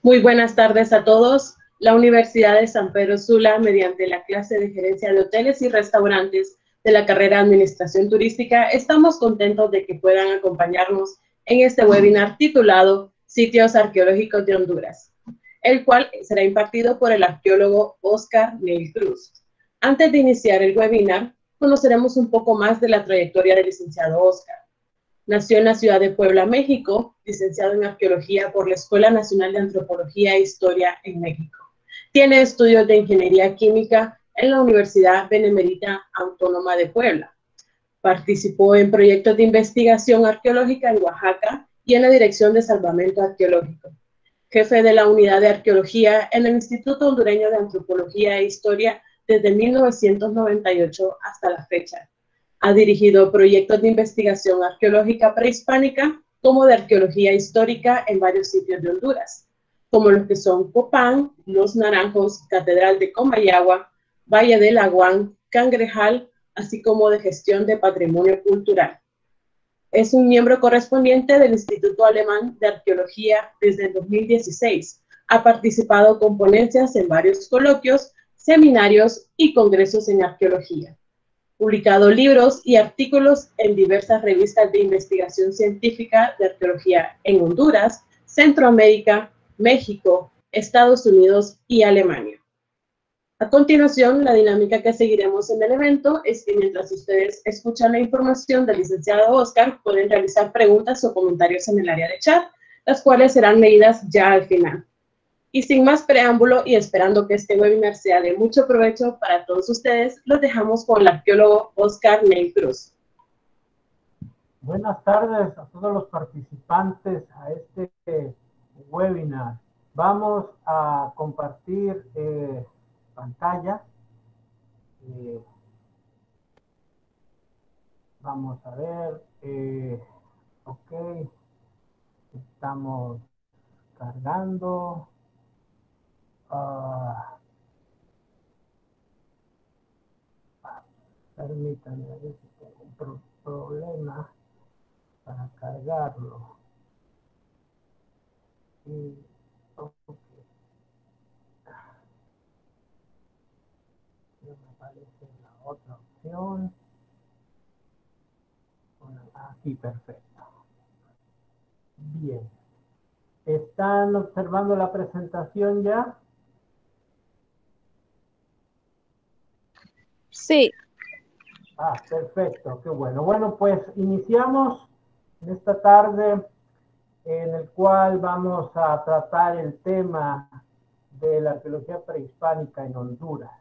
Muy buenas tardes a todos. La Universidad de San Pedro Sula, mediante la clase de Gerencia de Hoteles y Restaurantes de la carrera Administración Turística, estamos contentos de que puedan acompañarnos en este webinar titulado Sitios Arqueológicos de Honduras, el cual será impartido por el arqueólogo Oscar Neil Cruz. Antes de iniciar el webinar, conoceremos un poco más de la trayectoria del licenciado Oscar. Nació en la ciudad de Puebla, México, licenciado en Arqueología por la Escuela Nacional de Antropología e Historia en México. Tiene estudios de Ingeniería Química en la Universidad Benemérita Autónoma de Puebla. Participó en proyectos de investigación arqueológica en Oaxaca y en la Dirección de Salvamento Arqueológico. Jefe de la Unidad de Arqueología en el Instituto Hondureño de Antropología e Historia desde 1998 hasta la fecha. Ha dirigido proyectos de investigación arqueológica prehispánica como de arqueología histórica en varios sitios de Honduras, como los que son Copán, Los Naranjos, Catedral de Comayagua, Valle del Aguán, Cangrejal, así como de gestión de patrimonio cultural. Es un miembro correspondiente del Instituto Alemán de Arqueología desde el 2016. Ha participado con ponencias en varios coloquios, seminarios y congresos en arqueología. Publicado libros y artículos en diversas revistas de investigación científica de arqueología en Honduras, Centroamérica, México, Estados Unidos y Alemania. A continuación, la dinámica que seguiremos en el evento es que mientras ustedes escuchan la información del licenciado Oscar, pueden realizar preguntas o comentarios en el área de chat, las cuales serán leídas ya al final. Y sin más preámbulo y esperando que este webinar sea de mucho provecho para todos ustedes, los dejamos con el arqueólogo Oscar Neil Cruz. Buenas tardes a todos los participantes a este webinar. Vamos a compartir pantalla. Vamos a ver. Ok. Estamos cargando. Permítanme, a ver si tengo un problema para cargarlo. Okay. No me aparece la otra opción. Bueno, aquí, perfecto. Bien. ¿Están observando la presentación ya? Sí. Perfecto, qué bueno. Bueno, pues iniciamos en esta tarde en el cual vamos a tratar el tema de la arqueología prehispánica en Honduras.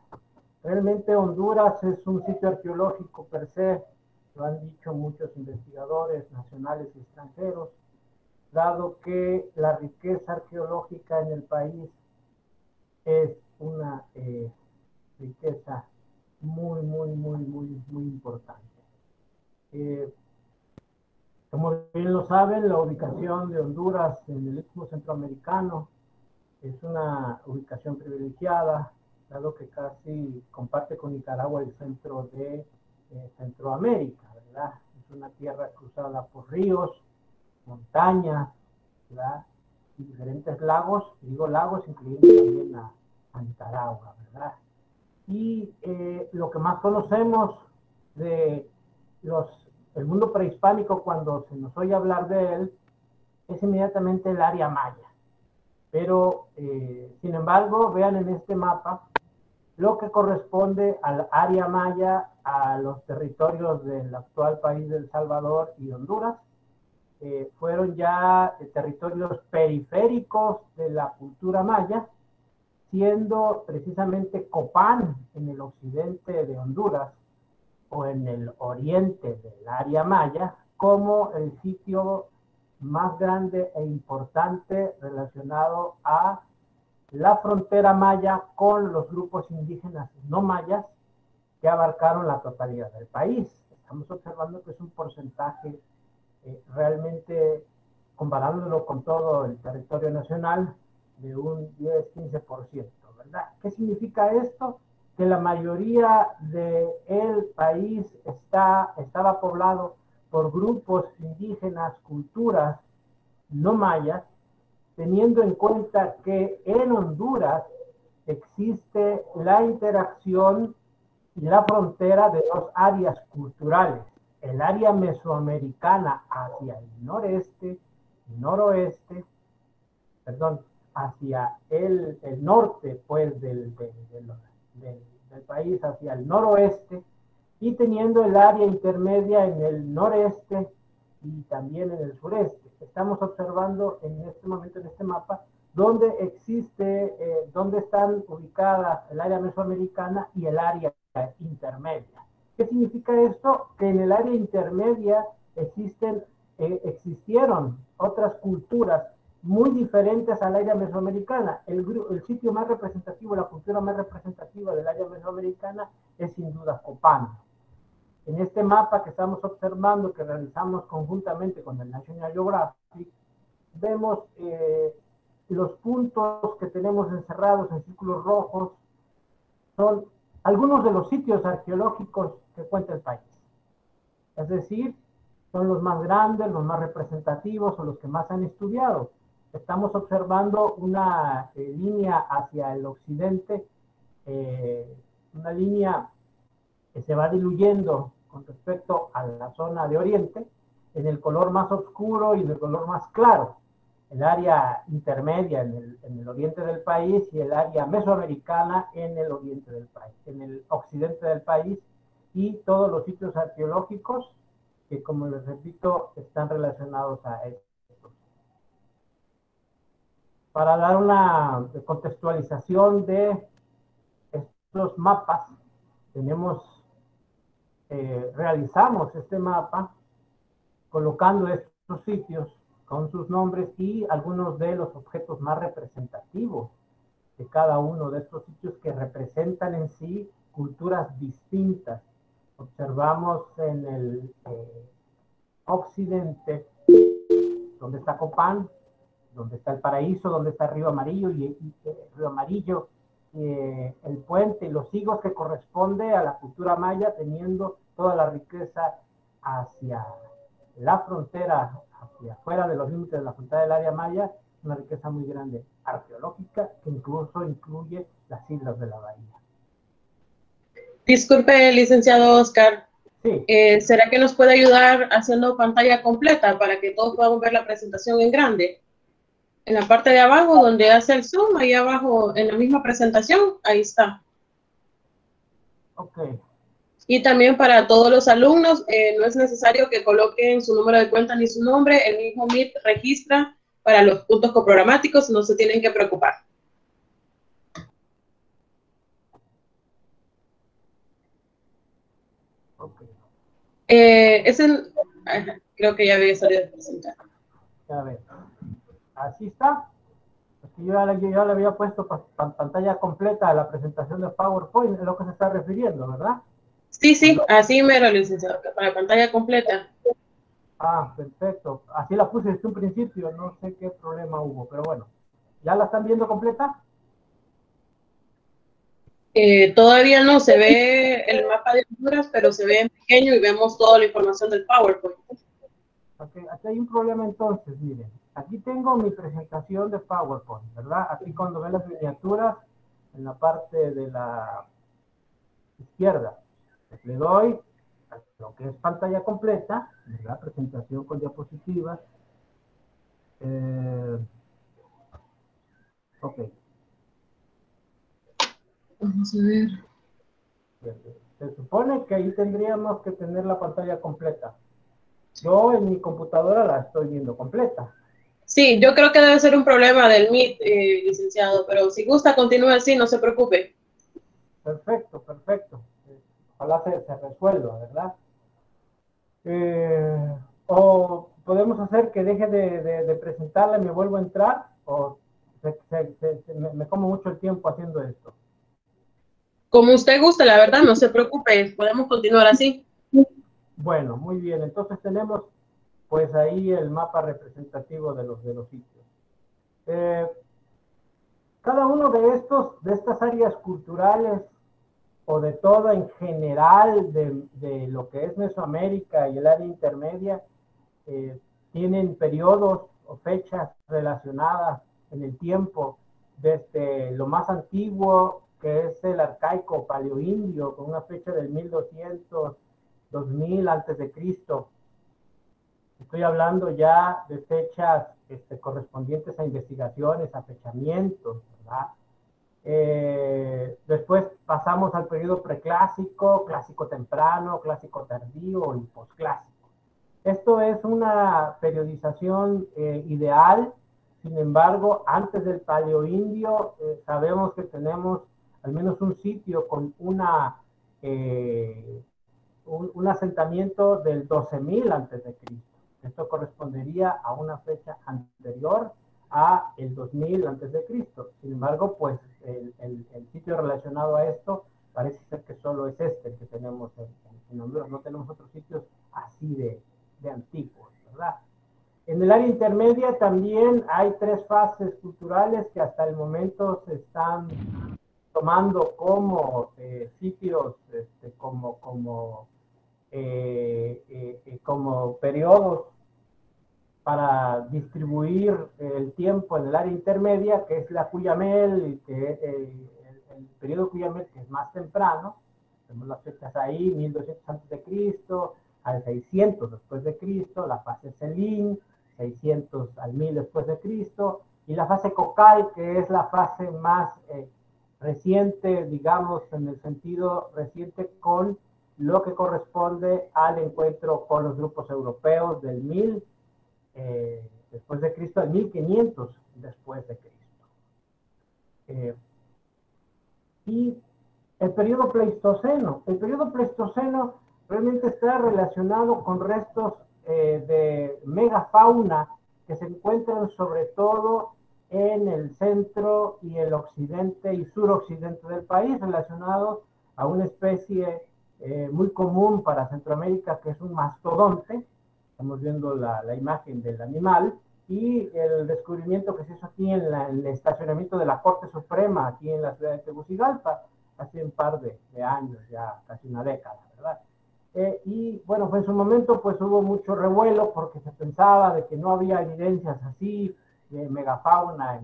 Realmente Honduras es un sitio arqueológico per se, lo han dicho muchos investigadores nacionales y extranjeros, dado que la riqueza arqueológica en el país es una riqueza muy importante. Como bien lo saben, la ubicación de Honduras en el Istmo Centroamericano es una ubicación privilegiada, dado que casi comparte con Nicaragua el centro de Centroamérica, ¿verdad? Es una tierra cruzada por ríos, montañas, ¿verdad? Y diferentes lagos, digo lagos, incluyendo también a Nicaragua, ¿verdad? Y lo que más conocemos de el mundo prehispánico cuando se nos oye hablar de él es inmediatamente el área maya. Pero, sin embargo, vean en este mapa lo que corresponde al área maya a los territorios del actual país de El Salvador y Honduras. Fueron ya territorios periféricos de la cultura maya, siendo precisamente Copán en el occidente de Honduras o en el oriente del área maya como el sitio más grande e importante relacionado a la frontera maya con los grupos indígenas no mayas que abarcaron la totalidad del país. Estamos observando que es un porcentaje realmente, comparándolo con todo el territorio nacional, de un 10-15%, ¿verdad? ¿Qué significa esto? Que la mayoría del país estaba poblado por grupos indígenas, culturas no mayas, teniendo en cuenta que en Honduras existe la interacción y la frontera de dos áreas culturales, el área mesoamericana hacia el noreste, noroeste, perdón, hacia el norte, pues, del país, hacia el noroeste, y teniendo el área intermedia en el noreste y también en el sureste. Estamos observando en este momento, en este mapa, donde donde están ubicadas el área mesoamericana y el área intermedia. ¿Qué significa esto? Que en el área intermedia existieron otras culturas muy diferentes al área mesoamericana. El sitio más representativo, la cultura más representativa del área mesoamericana es sin duda Copán. En este mapa que estamos observando, que realizamos conjuntamente con el National Geographic, vemos los puntos que tenemos encerrados en círculos rojos, son algunos de los sitios arqueológicos que cuenta el país. Es decir, son los más grandes, los más representativos o los que más han estudiado. Estamos observando una línea hacia el occidente, una línea que se va diluyendo con respecto a la zona de oriente, en el color más oscuro y en el color más claro. El área intermedia en el oriente del país y el área mesoamericana en el oriente del país, en el occidente del país, y todos los sitios arqueológicos que, como les repito, están relacionados a esto. Para dar una contextualización de estos mapas, realizamos este mapa colocando estos sitios con sus nombres y algunos de los objetos más representativos de cada uno de estos sitios, que representan en sí culturas distintas. Observamos en el occidente, donde está Copán, donde está el Paraíso, donde está Río Amarillo el puente y los higos, que corresponde a la cultura maya, teniendo toda la riqueza hacia la frontera, hacia afuera de los límites de la frontera del área maya, una riqueza muy grande arqueológica, que incluso incluye las islas de la bahía. Disculpe, licenciado Oscar. Sí. ¿Será que nos puede ayudar haciendo pantalla completa para que todos podamos ver la presentación en grande? En la parte de abajo, donde hace el zoom, ahí abajo, en la misma presentación, ahí está. Ok. Y también para todos los alumnos, no es necesario que coloquen su número de cuenta ni su nombre, el mismo Meet registra para los puntos coprogramáticos, no se tienen que preocupar. Okay. Creo que ya había salido de presentar. A ver, así está. Porque yo ya le había puesto pantalla completa a la presentación de PowerPoint, es lo que se está refiriendo, ¿verdad? Sí, así mero, licenciado, para pantalla completa. Ah, perfecto. Así la puse desde un principio, no sé qué problema hubo, pero bueno. ¿Ya la están viendo completa? Todavía no se ve el mapa de Honduras, pero se ve en pequeño y vemos toda la información del PowerPoint. Okay, aquí hay un problema entonces, miren. Aquí tengo mi presentación de PowerPoint, ¿verdad? Aquí cuando ven las miniaturas, en la parte de la izquierda, le doy a lo que es pantalla completa, ¿verdad? Presentación con diapositivas. Ok. Vamos a ver. Se supone que ahí tendríamos que tener la pantalla completa. Yo en mi computadora la estoy viendo completa. Sí, yo creo que debe ser un problema del Meet, licenciado, pero si gusta, continúe así, no se preocupe. Perfecto, perfecto. Ojalá se resuelva, ¿verdad? O podemos hacer que deje de presentarla y me vuelvo a entrar, o me como mucho el tiempo haciendo esto. Como usted guste, la verdad, no se preocupe, podemos continuar así. Bueno, muy bien. Entonces tenemos pues ahí el mapa representativo de los sitios. Cada uno de estas áreas culturales, o de toda en general de lo que es Mesoamérica y el área intermedia, tienen periodos o fechas relacionadas en el tiempo, desde lo más antiguo, que es el arcaico paleoindio, con una fecha del 1200, 2000 antes de Cristo. Estoy hablando ya de fechas correspondientes a investigaciones, a fechamientos, ¿verdad? Después pasamos al periodo preclásico, clásico temprano, clásico tardío y posclásico. Esto es una periodización ideal. Sin embargo, antes del paleoindio sabemos que tenemos al menos un sitio con un asentamiento del 12.000 antes de Cristo. Esto correspondería a una fecha anterior a el 2000 antes de Cristo. Sin embargo, pues el sitio relacionado a esto parece ser que solo es este el que tenemos en Honduras. No tenemos otros sitios así de antiguos, ¿verdad? En el área intermedia también hay 3 fases culturales que hasta el momento se están tomando como sitios, como periodos para distribuir el tiempo en el área intermedia, que es la Cuyamel, el periodo Cuyamel, que es más temprano. Tenemos las fechas ahí, 1200 antes de Cristo, al 600 después de Cristo, la fase Selín, 600 al 1000 después de Cristo, y la fase Cocal, que es la fase más reciente, digamos, en el sentido reciente, con lo que corresponde al encuentro con los grupos europeos del 1000 después de Cristo al 1500 después de Cristo. Y el periodo Pleistoceno. El periodo Pleistoceno realmente está relacionado con restos de megafauna que se encuentran sobre todo en el centro y el occidente y suroccidente del país, relacionados a una especie muy común para Centroamérica, que es un mastodonte. Estamos viendo la imagen del animal, y el descubrimiento que se hizo aquí en el estacionamiento de la Corte Suprema, aquí en la ciudad de Tegucigalpa, hace un par de años, ya casi una década, ¿verdad? Y bueno, pues en su momento pues hubo mucho revuelo porque se pensaba de que no había evidencias así de megafauna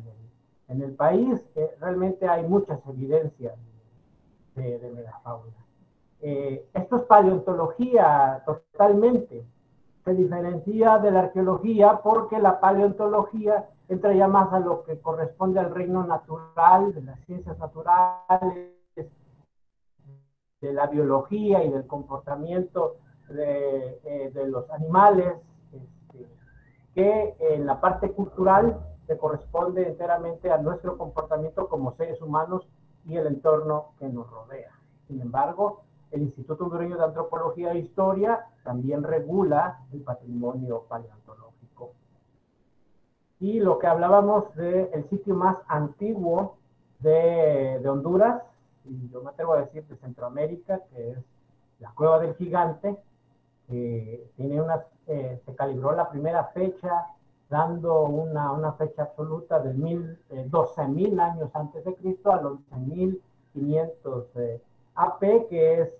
en el país. Realmente hay muchas evidencias de megafauna. Esto es paleontología totalmente. Se diferencia de la arqueología porque la paleontología entra ya más a lo que corresponde al reino natural, de las ciencias naturales, de la biología y del comportamiento de los animales, que en la parte cultural se corresponde enteramente a nuestro comportamiento como seres humanos y el entorno que nos rodea. Sin embargo, el Instituto Hondureño de Antropología e Historia también regula el patrimonio paleontológico. Y lo que hablábamos del sitio más antiguo de Honduras, y yo me atrevo a decir de Centroamérica, que es la Cueva del Gigante, se calibró la primera fecha dando una fecha absoluta del 12.000 años antes de Cristo al 11.500 AP, que es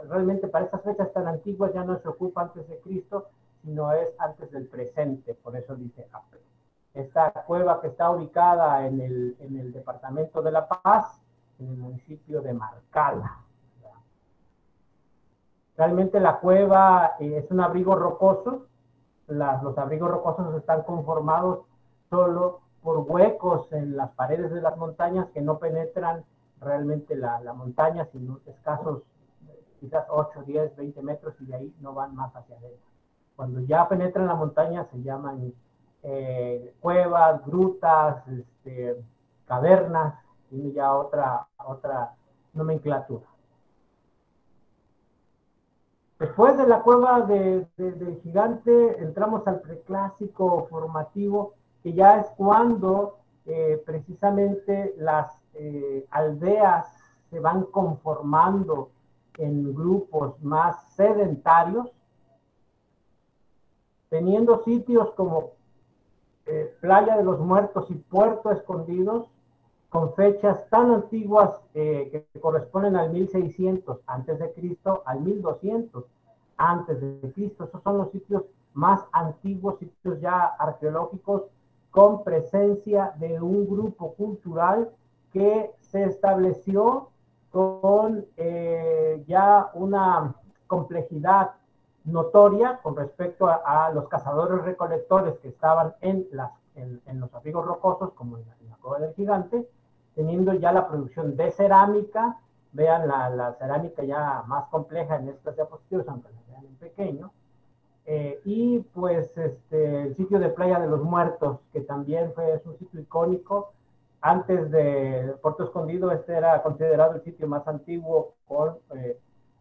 realmente para estas fechas tan antiguas ya no se ocupa antes de Cristo, sino es antes del presente, por eso dice AP. Esta cueva que está ubicada en el departamento de La Paz, en el municipio de Marcala. Realmente la cueva es un abrigo rocoso. Los abrigos rocosos están conformados solo por huecos en las paredes de las montañas que no penetran realmente la montaña, sino escasos quizás 8, 10, 20 metros, y de ahí no van más hacia adentro. Cuando ya penetran la montaña se llaman cuevas, grutas, cavernas, tiene ya otra nomenclatura. Después de la cueva del Gigante entramos al preclásico formativo, que ya es cuando precisamente las aldeas se van conformando en grupos más sedentarios, teniendo sitios como Playa de los Muertos y Puerto Escondidos, con fechas tan antiguas que corresponden al 1600 antes de Cristo, al 1200 antes de Cristo. Esos son los sitios más antiguos, sitios ya arqueológicos con presencia de un grupo cultural que se estableció con ya una complejidad notoria con respecto a los cazadores recolectores que estaban en los abrigos rocosos, como en la Cueva del Gigante, teniendo ya la producción de cerámica. Vean la cerámica ya más compleja en estas diapositivas, aunque la vean en pequeño. Y pues el sitio de Playa de los Muertos, que también es un sitio icónico. Antes de Puerto Escondido, este era considerado el sitio más antiguo con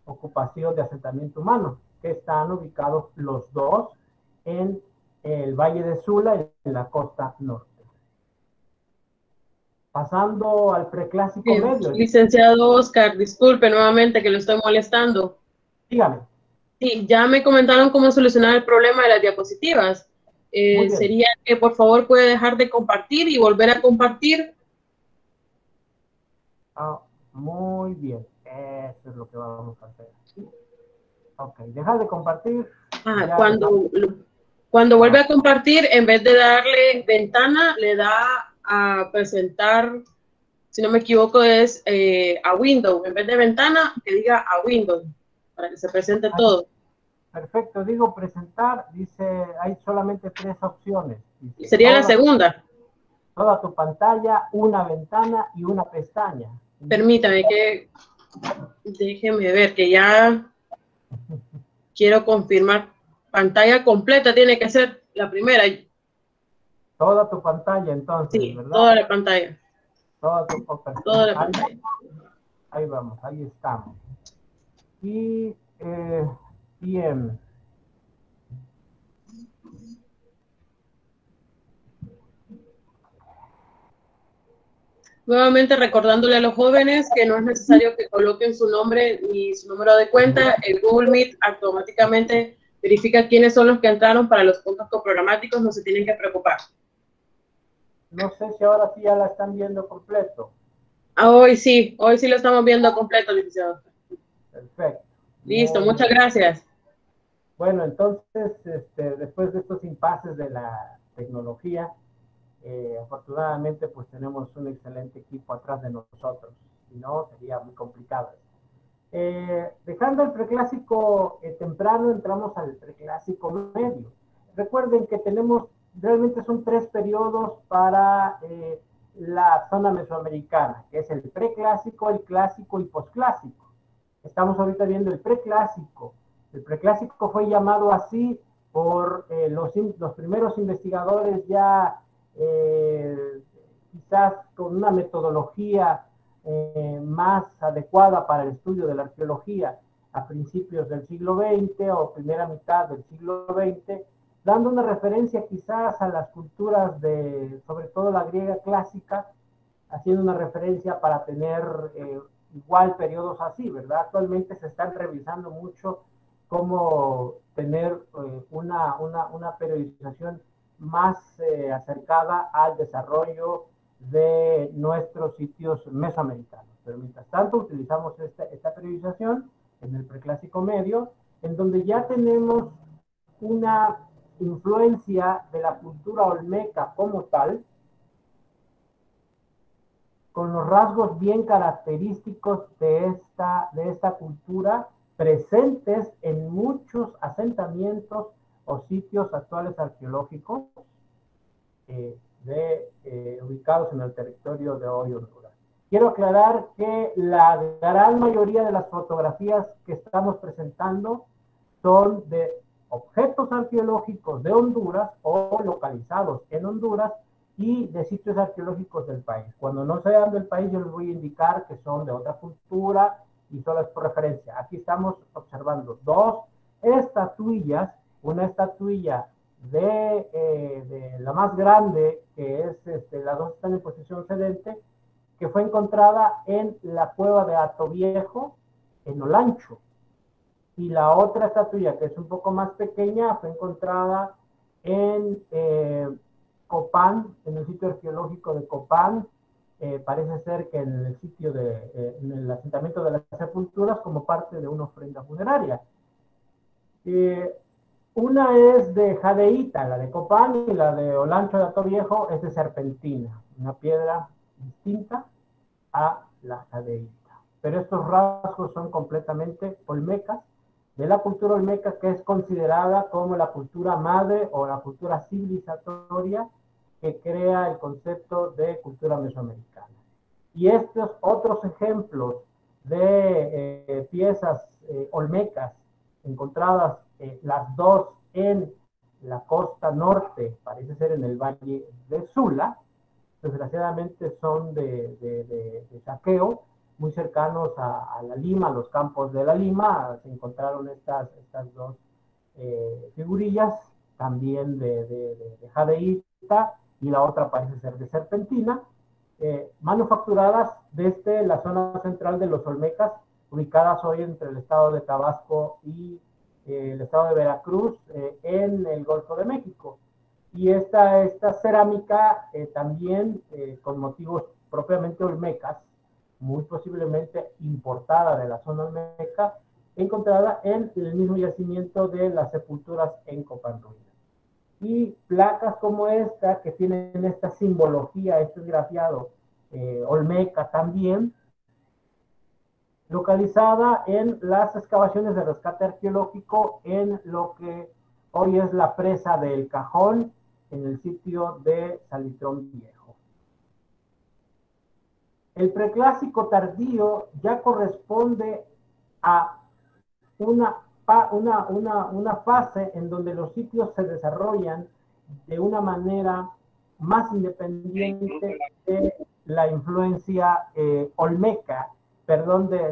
ocupación de asentamiento humano, que están ubicados los dos en el Valle de Sula, en la costa norte. Pasando al preclásico medio. Licenciado Oscar, disculpe nuevamente que lo estoy molestando. Dígame. Sí, ya me comentaron cómo solucionar el problema de las diapositivas. Sería que por favor puede dejar de compartir y volver a compartir. Muy bien, eso es lo que vamos a hacer. Ok, dejar de compartir. Cuando vuelve a compartir, en vez de darle ventana, le da a presentar, si no me equivoco, es a window. En vez de ventana, que diga a window, para que se presente todo. Perfecto, digo presentar, dice, hay solamente 3 opciones. Dice, sería la segunda. Toda tu pantalla, una ventana y una pestaña. Permítame que, déjeme ver, que ya quiero confirmar. Pantalla completa tiene que ser la primera. Toda tu pantalla, entonces, sí, ¿verdad? Toda la pantalla. Toda la pantalla. Ahí vamos, ahí estamos. Y bien. Nuevamente recordándole a los jóvenes que no es necesario que coloquen su nombre ni su número de cuenta. El Google Meet automáticamente verifica quiénes son los que entraron para los puntos coprogramáticos, no se tienen que preocupar. No sé si ahora sí ya la están viendo completo. Hoy sí lo estamos viendo completo, licenciado. Perfecto. Listo, muchas gracias. Bueno, entonces, después de estos impases de la tecnología, afortunadamente pues tenemos un excelente equipo atrás de nosotros, si no sería muy complicado. Dejando el preclásico temprano, entramos al preclásico medio. Recuerden que realmente son 3 periodos para la zona mesoamericana, que es el preclásico, el clásico y posclásico. Estamos ahorita viendo el preclásico. El preclásico fue llamado así por los primeros investigadores ya quizás con una metodología más adecuada para el estudio de la arqueología a principios del siglo XX o primera mitad del siglo XX, dando una referencia quizás a las culturas sobre todo la griega clásica, haciendo una referencia para tener igual periodos así, ¿verdad? Actualmente se están revisando mucho cómo tener una periodización más acercada al desarrollo de nuestros sitios mesoamericanos. Pero mientras tanto utilizamos esta periodización en el preclásico medio, en donde ya tenemos una influencia de la cultura olmeca como tal, con los rasgos bien característicos de esta cultura presentes en muchos asentamientos o sitios actuales arqueológicos ubicados en el territorio de hoy Honduras. Quiero aclarar que la gran mayoría de las fotografías que estamos presentando son de objetos arqueológicos de Honduras o localizados en Honduras y de sitios arqueológicos del país. Cuando no sean del país, yo les voy a indicar que son de otra cultura y solo es por referencia. Aquí estamos observando 2 estatuillas, una estatuilla de la más grande, que es, las 2 están en posición sedente, que fue encontrada en la cueva de Hato Viejo, en Olancho. Y la otra estatuilla, que es un poco más pequeña, fue encontrada en Copán, en el sitio arqueológico de Copán. Parece ser que en el sitio en el asentamiento de las sepulturas, como parte de una ofrenda funeraria. Una es de jadeíta, la de Copán, y la de Olancho de Atoviejo es de serpentina, una piedra distinta a la jadeíta. Pero estos rasgos son completamente olmecas, de la cultura olmeca, que es considerada como la cultura madre o la cultura civilizatoria que crea el concepto de cultura mesoamericana. Y estos otros ejemplos de piezas olmecas encontradas, las dos en la costa norte, parece ser en el valle de Sula, desgraciadamente son de saqueo, muy cercanos a la Lima, a los campos de la Lima. Se encontraron estas dos figurillas, también de jadeíta, y la otra parece ser de serpentina, manufacturadas desde la zona central de los Olmecas, ubicadas hoy entre el estado de Tabasco y el estado de Veracruz, en el Golfo de México. Y esta cerámica también con motivos propiamente olmecas, muy posiblemente importada de la zona olmeca, encontrada en el mismo yacimiento de las sepulturas en Copanruina. Y placas como esta, que tienen esta simbología, este esgrafiado olmeca también, localizada en las excavaciones de rescate arqueológico en lo que hoy es la presa del Cajón, en el sitio de Salitrón Viejo. El preclásico tardío ya corresponde a una fase en donde los sitios se desarrollan de una manera más independiente de la influencia olmeca,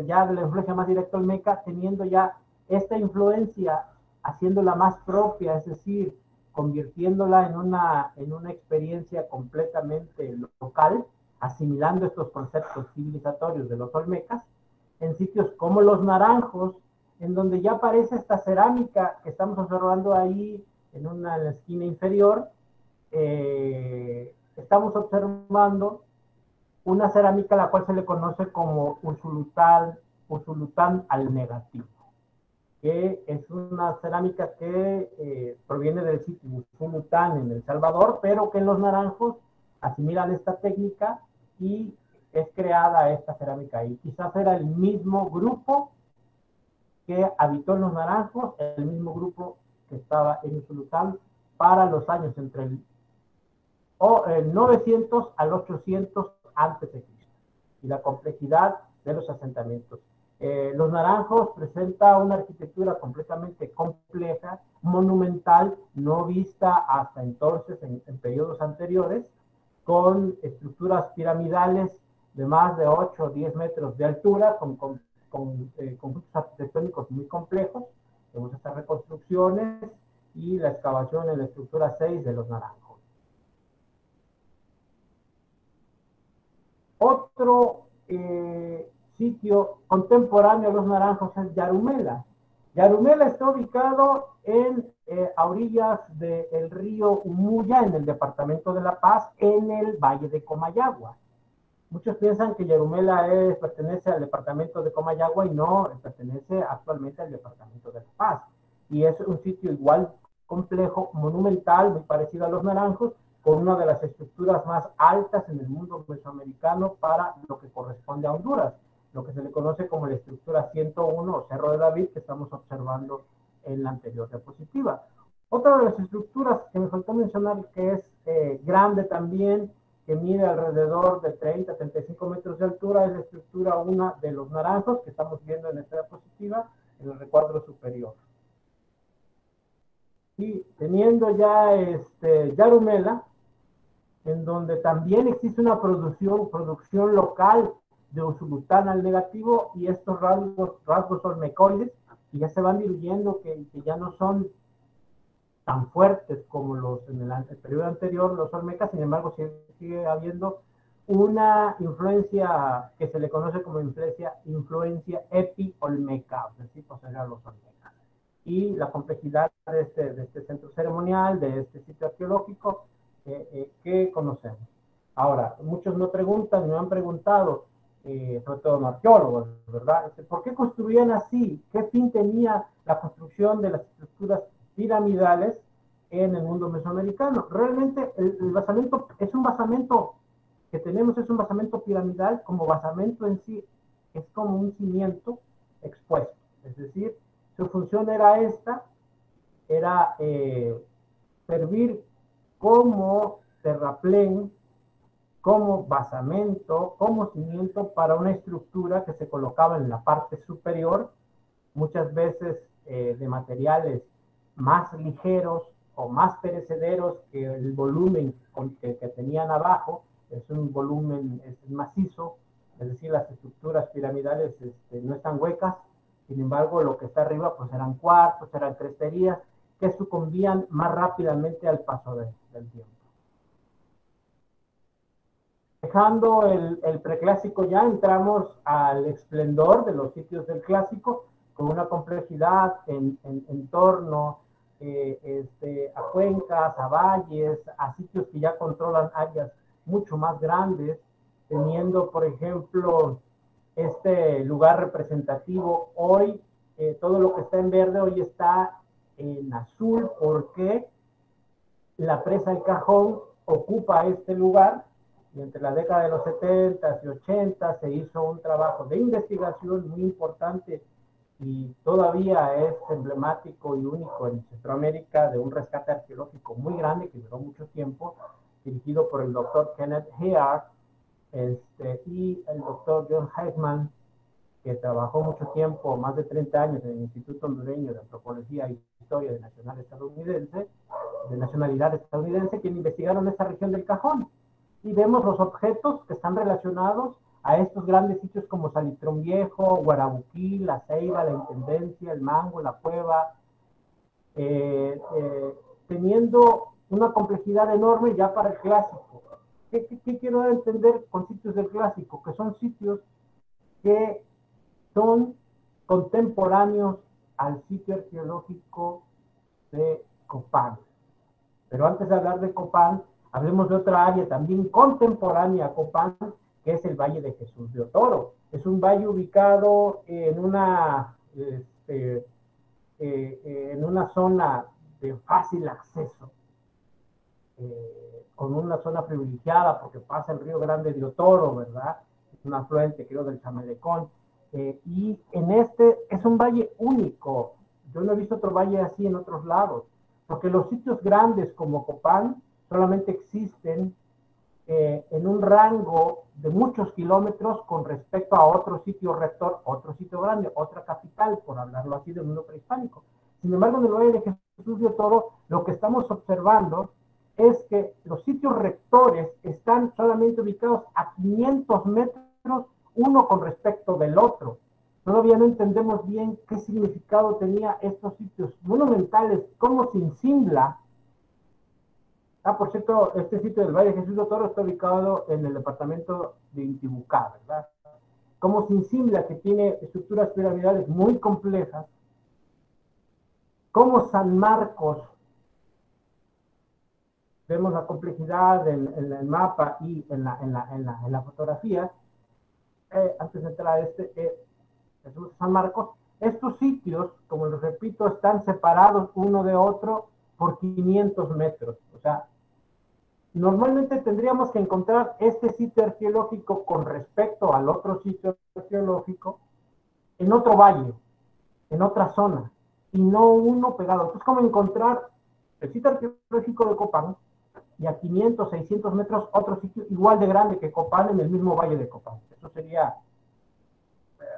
ya de la influencia más directa olmeca, teniendo ya esta influencia, haciéndola más propia, es decir, convirtiéndola en una experiencia completamente local, asimilando estos conceptos civilizatorios de los olmecas, en sitios como Los Naranjos, en donde ya aparece esta cerámica que estamos observando ahí en la esquina inferior. Estamos observando una cerámica a la cual se le conoce como Usulután al negativo, que es una cerámica que proviene del sitio Usulután en El Salvador, pero que en Los Naranjos asimilan esta técnica y es creada esta cerámica ahí. Quizás era el mismo grupo que habitó en Los Naranjos, el mismo grupo que estaba en Usulután para los años entre el 900 al 800 antes de Cristo, y la complejidad de los asentamientos. Los Naranjos presenta una arquitectura completamente compleja, monumental, no vista hasta entonces en periodos anteriores, con estructuras piramidales de más de 8 o 10 metros de altura, con conjuntos arquitectónicos muy complejos. Tenemos estas reconstrucciones y la excavación en la estructura 6 de Los Naranjos. Otro sitio contemporáneo a Los Naranjos es Yarumela. Yarumela está ubicado a orillas del río Umuya, en el departamento de La Paz, en el valle de Comayagua. Muchos piensan que Yarumela pertenece al departamento de Comayagua y no, pertenece actualmente al departamento de La Paz. Y es un sitio igual complejo, monumental, muy parecido a Los Naranjos, con una de las estructuras más altas en el mundo mesoamericano para lo que corresponde a Honduras, lo que se le conoce como la estructura 101 o Cerro de David, que estamos observando en la anterior diapositiva. Otra de las estructuras que me faltó mencionar, que es grande también, que mide alrededor de 30-35 metros de altura, es la estructura 1 de Los Naranjos, que estamos viendo en esta diapositiva, en el recuadro superior. Y teniendo ya Yarumela, en donde también existe una producción local de Usulután al negativo, y estos rasgos olmecoides, que ya se van diluyendo, que ya no son tan fuertes como los en el periodo anterior, los olmecas. Sin embargo, sigue habiendo una influencia que se le conoce como influencia epi-olmeca, es decir, posterior a los olmecas. Y la complejidad de este centro ceremonial, de este sitio arqueológico, que conocemos. Ahora, muchos me han preguntado, sobre todo los arqueólogos, ¿verdad? ¿Por qué construían así? ¿Qué fin tenía la construcción de las estructuras piramidales en el mundo mesoamericano. Realmente el basamento es un basamento que tenemos, es un basamento piramidal. Como basamento en sí es como un cimiento expuesto, es decir, su función era esta, era servir como terraplén, como basamento, como cimiento para una estructura que se colocaba en la parte superior, muchas veces de materiales más ligeros o más perecederos que el volumen que tenían abajo. Es un volumen macizo, es decir, las estructuras piramidales no están huecas. Sin embargo, lo que está arriba pues eran cuartos, eran cresterías que sucumbían más rápidamente al paso del tiempo. Dejando el preclásico, ya entramos al esplendor de los sitios del clásico, con una complejidad en torno a cuencas, a valles, a sitios que ya controlan áreas mucho más grandes, teniendo, por ejemplo, este lugar representativo. Hoy, todo lo que está en verde hoy está en azul, porque la presa El Cajón ocupa este lugar, y entre la década de los 70 y 80 se hizo un trabajo de investigación muy importante y todavía es emblemático y único en Centroamérica, de un rescate arqueológico muy grande que duró mucho tiempo, dirigido por el doctor Kenneth Heard y el doctor John Heisman, que trabajó mucho tiempo, más de 30 años, en el Instituto Hondureño de Antropología y Historia de nacionalidad estadounidense, que investigaron esta región del Cajón. Y vemos los objetos que están relacionados a estos grandes sitios como Salitrón Viejo, Guarabuquí, La Ceiba, La Intendencia, El Mango, La Cueva, teniendo una complejidad enorme ya para el clásico. ¿Qué quiero entender con sitios del clásico? Que son sitios que son contemporáneos al sitio arqueológico de Copán. Pero antes de hablar de Copán, hablemos de otra área también contemporánea a Copán, que es el Valle de Jesús de Otoro. Es un valle ubicado en una zona de fácil acceso, con una zona privilegiada porque pasa el río Grande de Otoro, ¿verdad? Es un afluente, creo, del Chamelecón. Y es un valle único. Yo no he visto otro valle así en otros lados, porque los sitios grandes como Copán solamente existen en un rango de muchos kilómetros con respecto a otro sitio rector, otro sitio grande, otra capital, por hablarlo así, del mundo prehispánico. Sin embargo, en el Valle de Jesús de Otoro, lo que estamos observando es que los sitios rectores están solamente ubicados a 500 metros uno con respecto del otro. Todavía no entendemos bien qué significado tenía estos sitios monumentales, como Sinsimbla. Por cierto, este sitio del Valle de Jesús de Otoro está ubicado en el departamento de Intibucá, ¿verdad? Como Sinsimbla, que tiene estructuras piramidales muy complejas, como San Marcos. Vemos la complejidad en el mapa y en la fotografía. Antes de entrar a Jesús San Marcos, estos sitios, como les repito, están separados uno de otro por 500 metros. O sea, normalmente tendríamos que encontrar este sitio arqueológico con respecto al otro sitio arqueológico en otro valle, en otra zona, y no uno pegado. Entonces, ¿cómo encontrar el sitio arqueológico de Copán y a 500, 600 metros otro sitio igual de grande que Copán en el mismo valle de Copán? Eso sería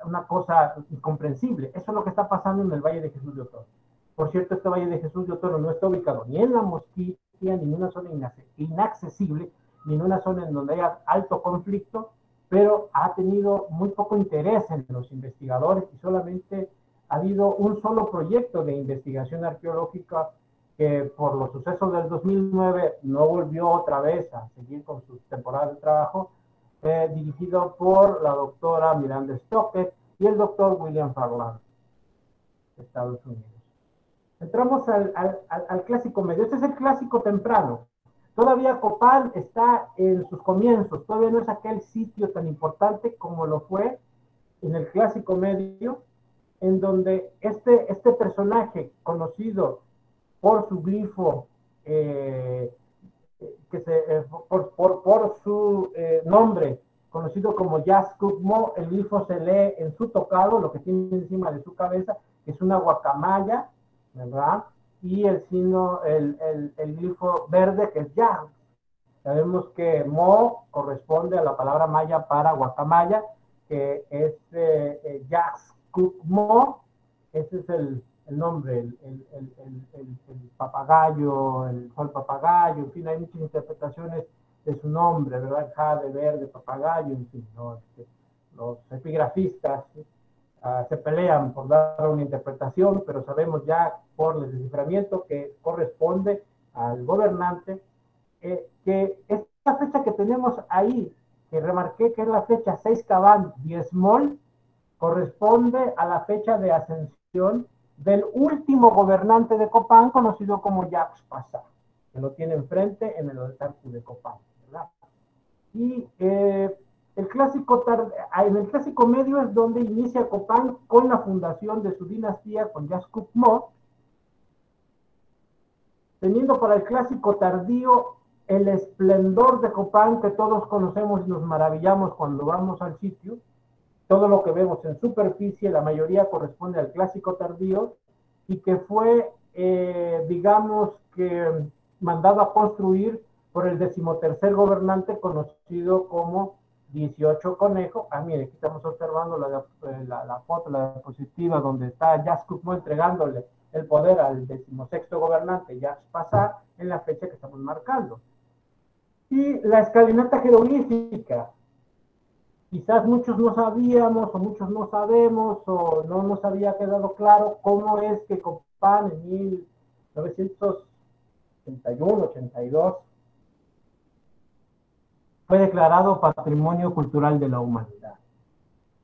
una cosa incomprensible. Eso es lo que está pasando en el Valle de Jesús de Otoro. Por cierto, este Valle de Jesús de Otoro no está ubicado ni en la Mosquitia, ni en una zona inaccesible, ni en una zona en donde haya alto conflicto, pero ha tenido muy poco interés en los investigadores y solamente ha habido un solo proyecto de investigación arqueológica que por los sucesos del 2009 no volvió otra vez a seguir con sus temporadas de trabajo, dirigido por la doctora Miranda Stockett y el doctor William Farland, de Estados Unidos. Entramos al clásico medio. Este es el clásico temprano. Todavía Copán está en sus comienzos, todavía no es aquel sitio tan importante como lo fue en el clásico medio, en donde este personaje conocido por su glifo, por su nombre, conocido como Yaxcucmó. El glifo se lee en su tocado, lo que tiene encima de su cabeza, que es una guacamaya, ¿verdad? Y el signo, el glifo verde, que es Yax. Sabemos que Mo corresponde a la palabra maya para guacamaya, que es Yaxcucmó. Ese es el nombre, el papagayo, el sol papagayo, en fin, hay muchas interpretaciones de su nombre, ¿verdad? Jade, verde, papagayo, en fin, ¿no? Los epigrafistas se pelean por dar una interpretación, pero sabemos ya por el desciframiento que corresponde al gobernante, que esta fecha que tenemos ahí, que remarqué que es la fecha 6 Caban 10 Mol, corresponde a la fecha de ascensión del último gobernante de Copán, conocido como Jacques Passat, que lo tiene enfrente en el altar de Copán, ¿verdad? Y en el clásico medio es donde inicia Copán con la fundación de su dinastía con Yaxcucmó, teniendo para el clásico tardío el esplendor de Copán que todos conocemos y nos maravillamos cuando vamos al sitio. Todo lo que vemos en superficie, la mayoría corresponde al clásico tardío, y que fue, digamos que, mandado a construir por el 13º gobernante, conocido como 18 Conejo. Mire, aquí estamos observando la foto, la diapositiva, donde está Yaxcucmó entregándole el poder al 16º gobernante, Jacques Passat, en la fecha que estamos marcando. Y la escalinata jeroglífica. Quizás muchos no sabíamos, o muchos no sabemos, o no nos había quedado claro cómo es que Copán en 1981-82 fue declarado Patrimonio Cultural de la Humanidad.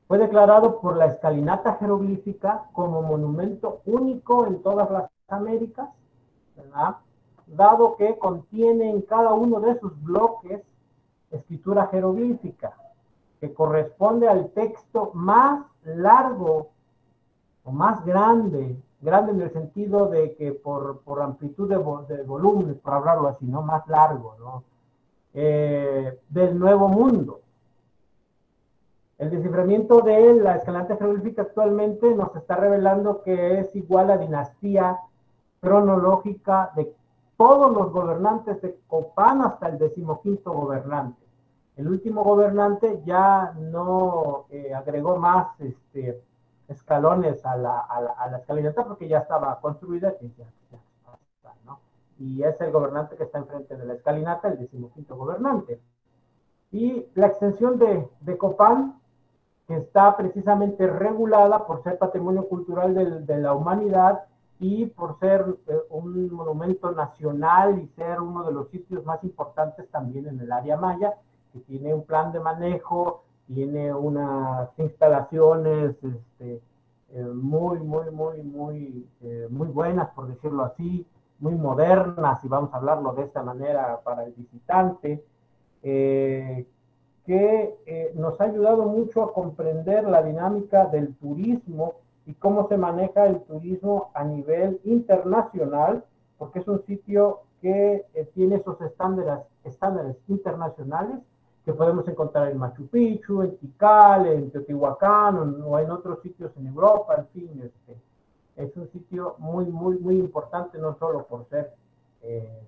Fue declarado por la escalinata jeroglífica como monumento único en todas las Américas, ¿verdad? Dado que contiene en cada uno de sus bloques escritura jeroglífica, que corresponde al texto más largo o más grande en el sentido de que por amplitud de volumen, por hablarlo así, ¿no? Más largo, ¿no? Del Nuevo Mundo. El desciframiento de la escalinata jeroglífica actualmente nos está revelando que es igual a dinastía cronológica de todos los gobernantes de Copán hasta el 15º gobernante. El último gobernante ya no agregó más escalones a la escalinata porque ya estaba construida, ¿no? Y es el gobernante que está enfrente de la escalinata, el 15º gobernante. Y la extensión de Copán, que está precisamente regulada por ser patrimonio cultural de la humanidad y por ser un monumento nacional y ser uno de los sitios más importantes también en el área maya, que tiene un plan de manejo, tiene unas instalaciones muy buenas, por decirlo así, muy modernas, y vamos a hablarlo de esta manera para el visitante, que nos ha ayudado mucho a comprender la dinámica del turismo y cómo se maneja el turismo a nivel internacional, porque es un sitio que tiene esos estándares internacionales que podemos encontrar en Machu Picchu, en Tikal, en Teotihuacán o en otros sitios en Europa, en fin. Es un sitio muy importante, no solo por ser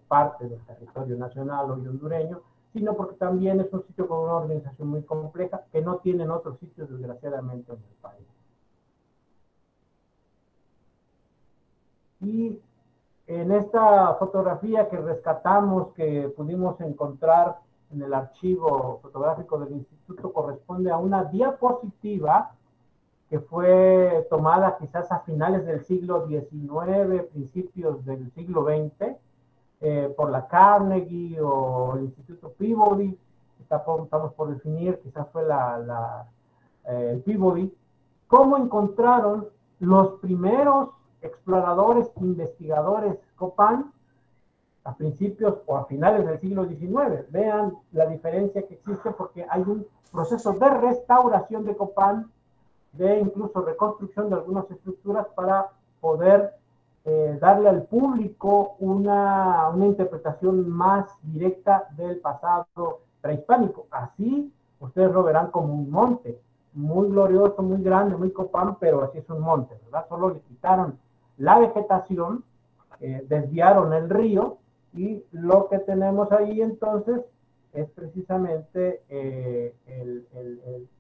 parte del territorio nacional o hondureño, sino porque también es un sitio con una organización muy compleja que no tienen otros sitios, desgraciadamente, en el país. Y en esta fotografía que rescatamos, que pudimos encontrar en el archivo fotográfico del instituto, corresponde a una diapositiva que fue tomada quizás a finales del siglo XIX, principios del siglo XX, por la Carnegie o el Instituto Peabody. Estamos por definir, quizás fue el Peabody. ¿Cómo encontraron los primeros exploradores, investigadores Copán a principios o a finales del siglo XIX? Vean la diferencia que existe, porque hay un proceso de restauración de Copán, de incluso reconstrucción de algunas estructuras para poder darle al público una interpretación más directa del pasado prehispánico. Así ustedes lo verán como un monte, muy glorioso, muy grande, muy Copán, pero así es un monte, ¿verdad? Solo le quitaron la vegetación, desviaron el río, y lo que tenemos ahí entonces es precisamente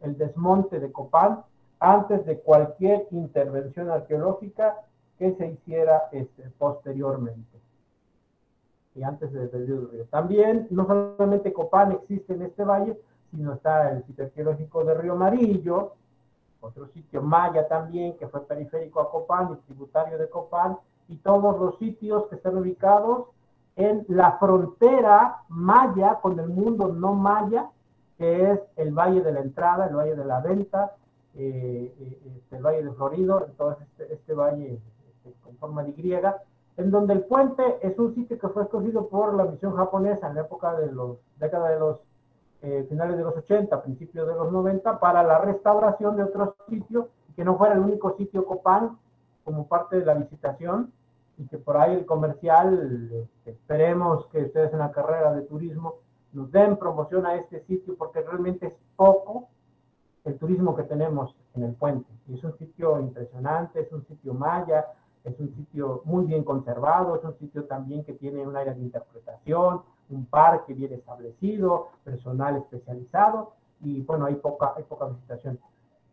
el desmonte de Copán antes de cualquier intervención arqueológica que se hiciera posteriormente y antes del desvío del río. También, no solamente Copán existe en este valle, sino está el sitio arqueológico de Río Amarillo, otro sitio maya también, que fue periférico a Copán y tributario de Copán, y todos los sitios que están ubicados en la frontera maya con el mundo no maya, que es el Valle de la Entrada, el Valle de la Venta, el Valle de Florido, entonces este valle con forma de Y, en donde el puente es un sitio que fue escogido por la misión japonesa en la época de los década de los finales de los 80, principios de los 90, para la restauración de otro sitio, que no fuera el único sitio Copán como parte de la visitación, y que por ahí el comercial, esperemos que ustedes en la carrera de turismo nos den promoción a este sitio, porque realmente es poco el turismo que tenemos en el puente. Y es un sitio impresionante, es un sitio maya, es un sitio muy bien conservado, es un sitio también que tiene un área de interpretación, un parque bien establecido, personal especializado, y bueno, hay poca visitación.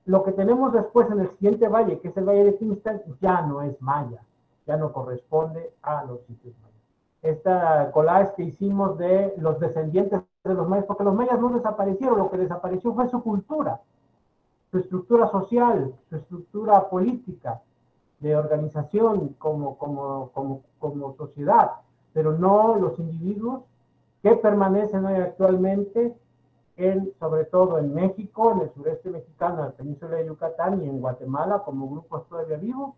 Lo que tenemos después en el siguiente valle, que es el Valle de Kingston, ya no es maya, ya no corresponde a los sitios mayas. Esta collage que hicimos de los descendientes de los mayas, porque los mayas no desaparecieron, lo que desapareció fue su cultura, su estructura social, su estructura política, de organización como sociedad, pero no los individuos que permanecen hoy actualmente, sobre todo en México, en el sureste mexicano, en la península de Yucatán y en Guatemala, como grupos todavía vivos.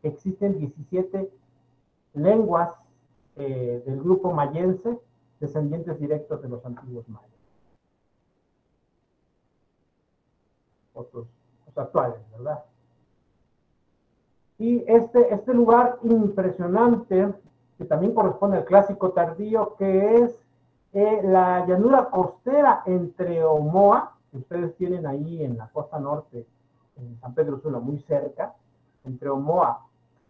Existen 17 lenguas del grupo mayense, descendientes directos de los antiguos mayas. Otros, los actuales, ¿verdad? Y este lugar impresionante, que también corresponde al clásico tardío, que es la llanura costera entre Omoa, que ustedes tienen ahí en la costa norte, en San Pedro Sula, muy cerca, entre Omoa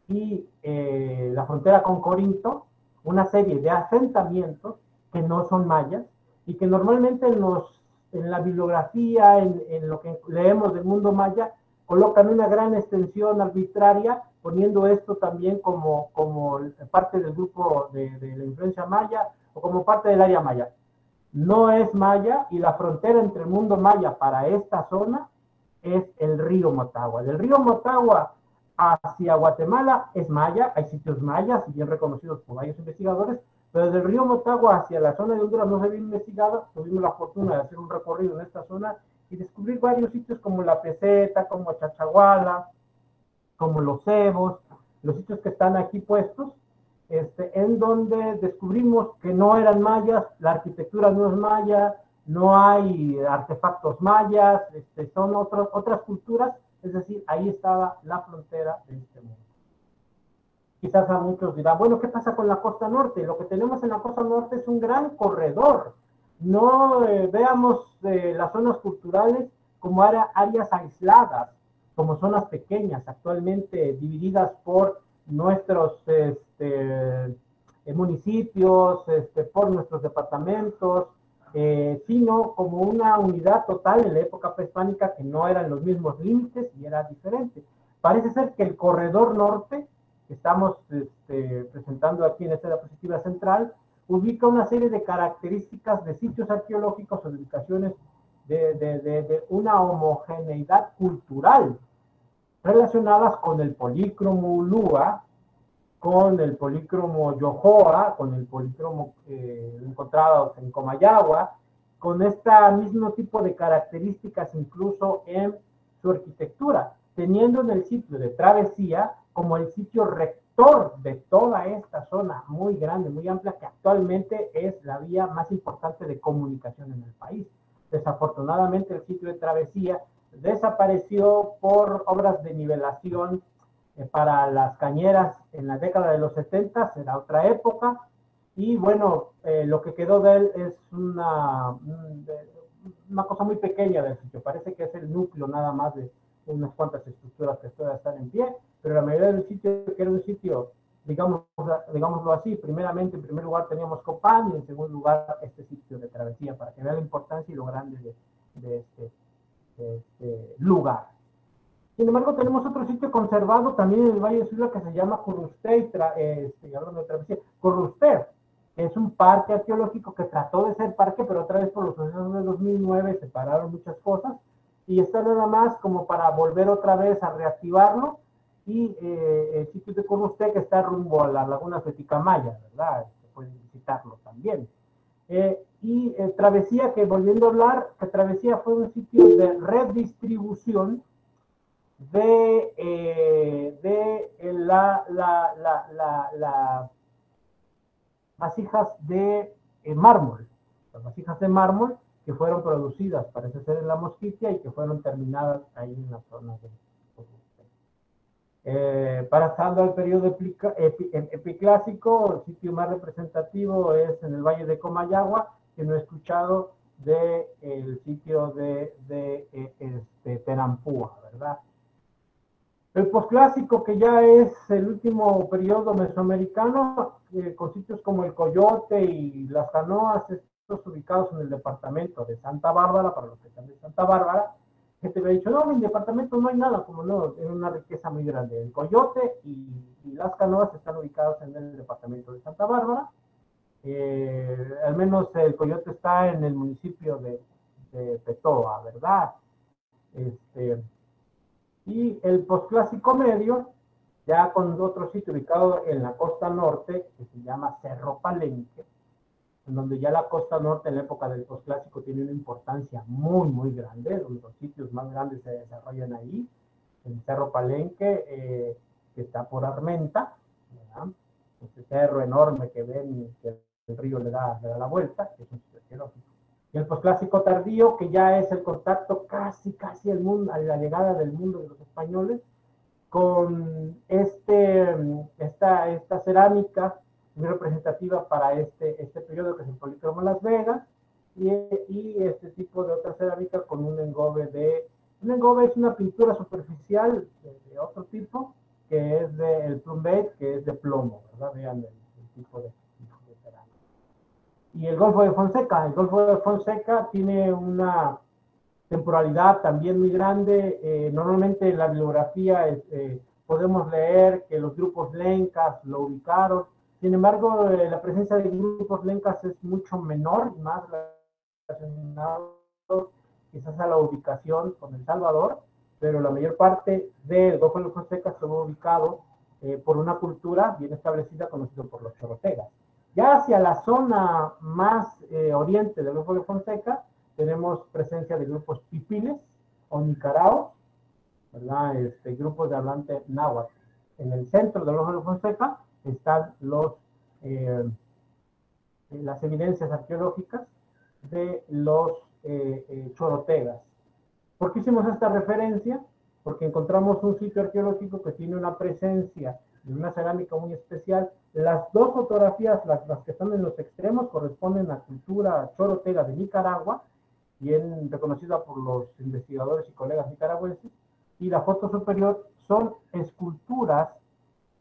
y la frontera con Corinto, una serie de asentamientos que no son mayas y que normalmente en la bibliografía, en lo que leemos del mundo maya, colocan una gran extensión arbitraria, poniendo esto también como parte del grupo de la influencia maya o como parte del área maya. No es maya, y la frontera entre el mundo maya para esta zona es el río Motagua. Del río Motagua hacia Guatemala es maya, hay sitios mayas bien reconocidos por varios investigadores, pero desde el río Motagua hacia la zona de Honduras no se había investigado. Tuvimos la fortuna de hacer un recorrido en esta zona y descubrir varios sitios como La Peseta, como Chachahuala, como Los Cebos, los sitios que están aquí puestos, en donde descubrimos que no eran mayas, la arquitectura no es maya, no hay artefactos mayas, son otras culturas, es decir, ahí estaba la frontera de este mundo. Quizás a muchos dirán, bueno, ¿qué pasa con la costa norte? Lo que tenemos en la costa norte es un gran corredor. No veamos las zonas culturales como áreas aisladas, como zonas pequeñas, actualmente divididas por nuestros municipios, por nuestros departamentos, sino como una unidad total en la época prehispánica, que no eran los mismos límites y era diferente. Parece ser que el corredor norte, que estamos presentando aquí en esta diapositiva central, ubica una serie de características de sitios arqueológicos o de ubicaciones de una homogeneidad cultural relacionadas con el polícromo Ulúa, con el polícromo Yohoa, con el polícromo encontrado en Comayagua, con este mismo tipo de características incluso en su arquitectura, teniendo en el sitio de Travesía como el sitio rector de toda esta zona muy grande, muy amplia, que actualmente es la vía más importante de comunicación en el país. Desafortunadamente el sitio de Travesía desapareció por obras de nivelación para las cañeras en la década de los 70, era otra época, y bueno, lo que quedó de él es una cosa muy pequeña del sitio, parece que es el núcleo nada más de unas cuantas estructuras que todavía están en pie, pero la mayoría del sitio, que era un sitio, digámoslo así, primeramente, en primer lugar teníamos Copán, y en segundo lugar este sitio de travesía, para que vean la importancia y lo grande de este lugar. Sin embargo, tenemos otro sitio conservado también en el Valle de Sula que se llama Corrusté, hablando de travesía, Corrusté, que es un parque arqueológico que trató de ser parque, pero otra vez por los procesos de 2009 se pararon muchas cosas, y está nada más como para volver otra vez a reactivarlo, y el sitio de Corrusté que está rumbo a las lagunas de Ticamaya, ¿verdad? Pueden visitarlo también. Travesía, que volviendo a hablar, que Travesía fue un sitio de redistribución de las vasijas de mármol, las vasijas de mármol que fueron producidas, parece ser en la Mosquitia, y que fueron terminadas ahí en la zona de pasando al periodo epiclásico, el sitio más representativo es en el Valle de Comayagua, que no he escuchado del sitio de Terampúa, ¿verdad? El posclásico, que ya es el último periodo mesoamericano, con sitios como el Coyote y las Canoas, estos ubicados en el departamento de Santa Bárbara, para los que están de Santa Bárbara, que te había dicho, no, en mi departamento no hay nada, como no, es una riqueza muy grande. El Coyote y las Canoas están ubicados en el departamento de Santa Bárbara. Al menos el Coyote está en el municipio de Petoa, ¿verdad? Y el posclásico medio, ya con otro sitio ubicado en la costa norte, que se llama Cerro Palenque, en donde ya la costa norte en la época del posclásico tiene una importancia muy, muy grande, donde los sitios más grandes se desarrollan ahí, en Cerro Palenque, que está por Armenta, ¿verdad? Este cerro enorme que ven, que el río le da la vuelta, que es un sitio arqueológico. Y el posclásico tardío, que ya es el contacto casi al mundo, a la llegada del mundo de los españoles, con esta cerámica muy representativa para este periodo, que es el Polícromo Las Vegas, y este tipo de otra cerámica con un engobe es una pintura superficial de otro tipo, que es el plumbate, que es de plomo, ¿verdad? Vean el tipo de cerámica. Y el Golfo de Fonseca tiene una temporalidad también muy grande. Normalmente en la bibliografía podemos leer que los grupos lencas lo ubicaron. Sin embargo, la presencia de grupos lencas es mucho menor, más relacionado quizás a la ubicación con El Salvador, pero la mayor parte del Golfo de Fonseca estuvo ubicado por una cultura bien establecida conocida por los chorotegas. Ya hacia la zona más oriente del Golfo de Fonseca tenemos presencia de grupos pipiles o nicaraos, ¿verdad? Grupos de hablante náhuatl. En el centro del Golfo de Fonseca están las evidencias arqueológicas de los chorotegas. ¿Por qué hicimos esta referencia? Porque encontramos un sitio arqueológico que tiene una presencia de una cerámica muy especial. Las dos fotografías, las que están en los extremos, corresponden a cultura chorotega de Nicaragua, bien reconocida por los investigadores y colegas nicaragüenses, y la foto superior son esculturas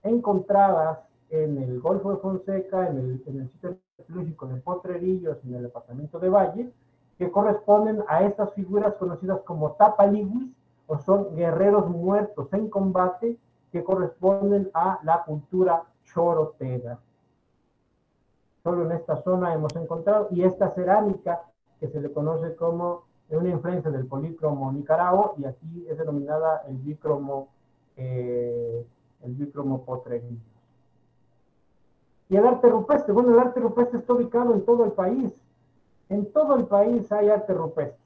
encontradas en el Golfo de Fonseca, en el sitio arqueológico de Potrerillos, en el departamento de Valle, que corresponden a estas figuras conocidas como tapaliwis, o son guerreros muertos en combate, que corresponden a la cultura chorotega. Solo en esta zona hemos encontrado, y esta cerámica, que se le conoce como una influencia del polícromo nicaragua, y aquí es denominada el bícromo Potrerillos. Y el arte rupestre, bueno, el arte rupestre está ubicado en todo el país. En todo el país hay arte rupestre.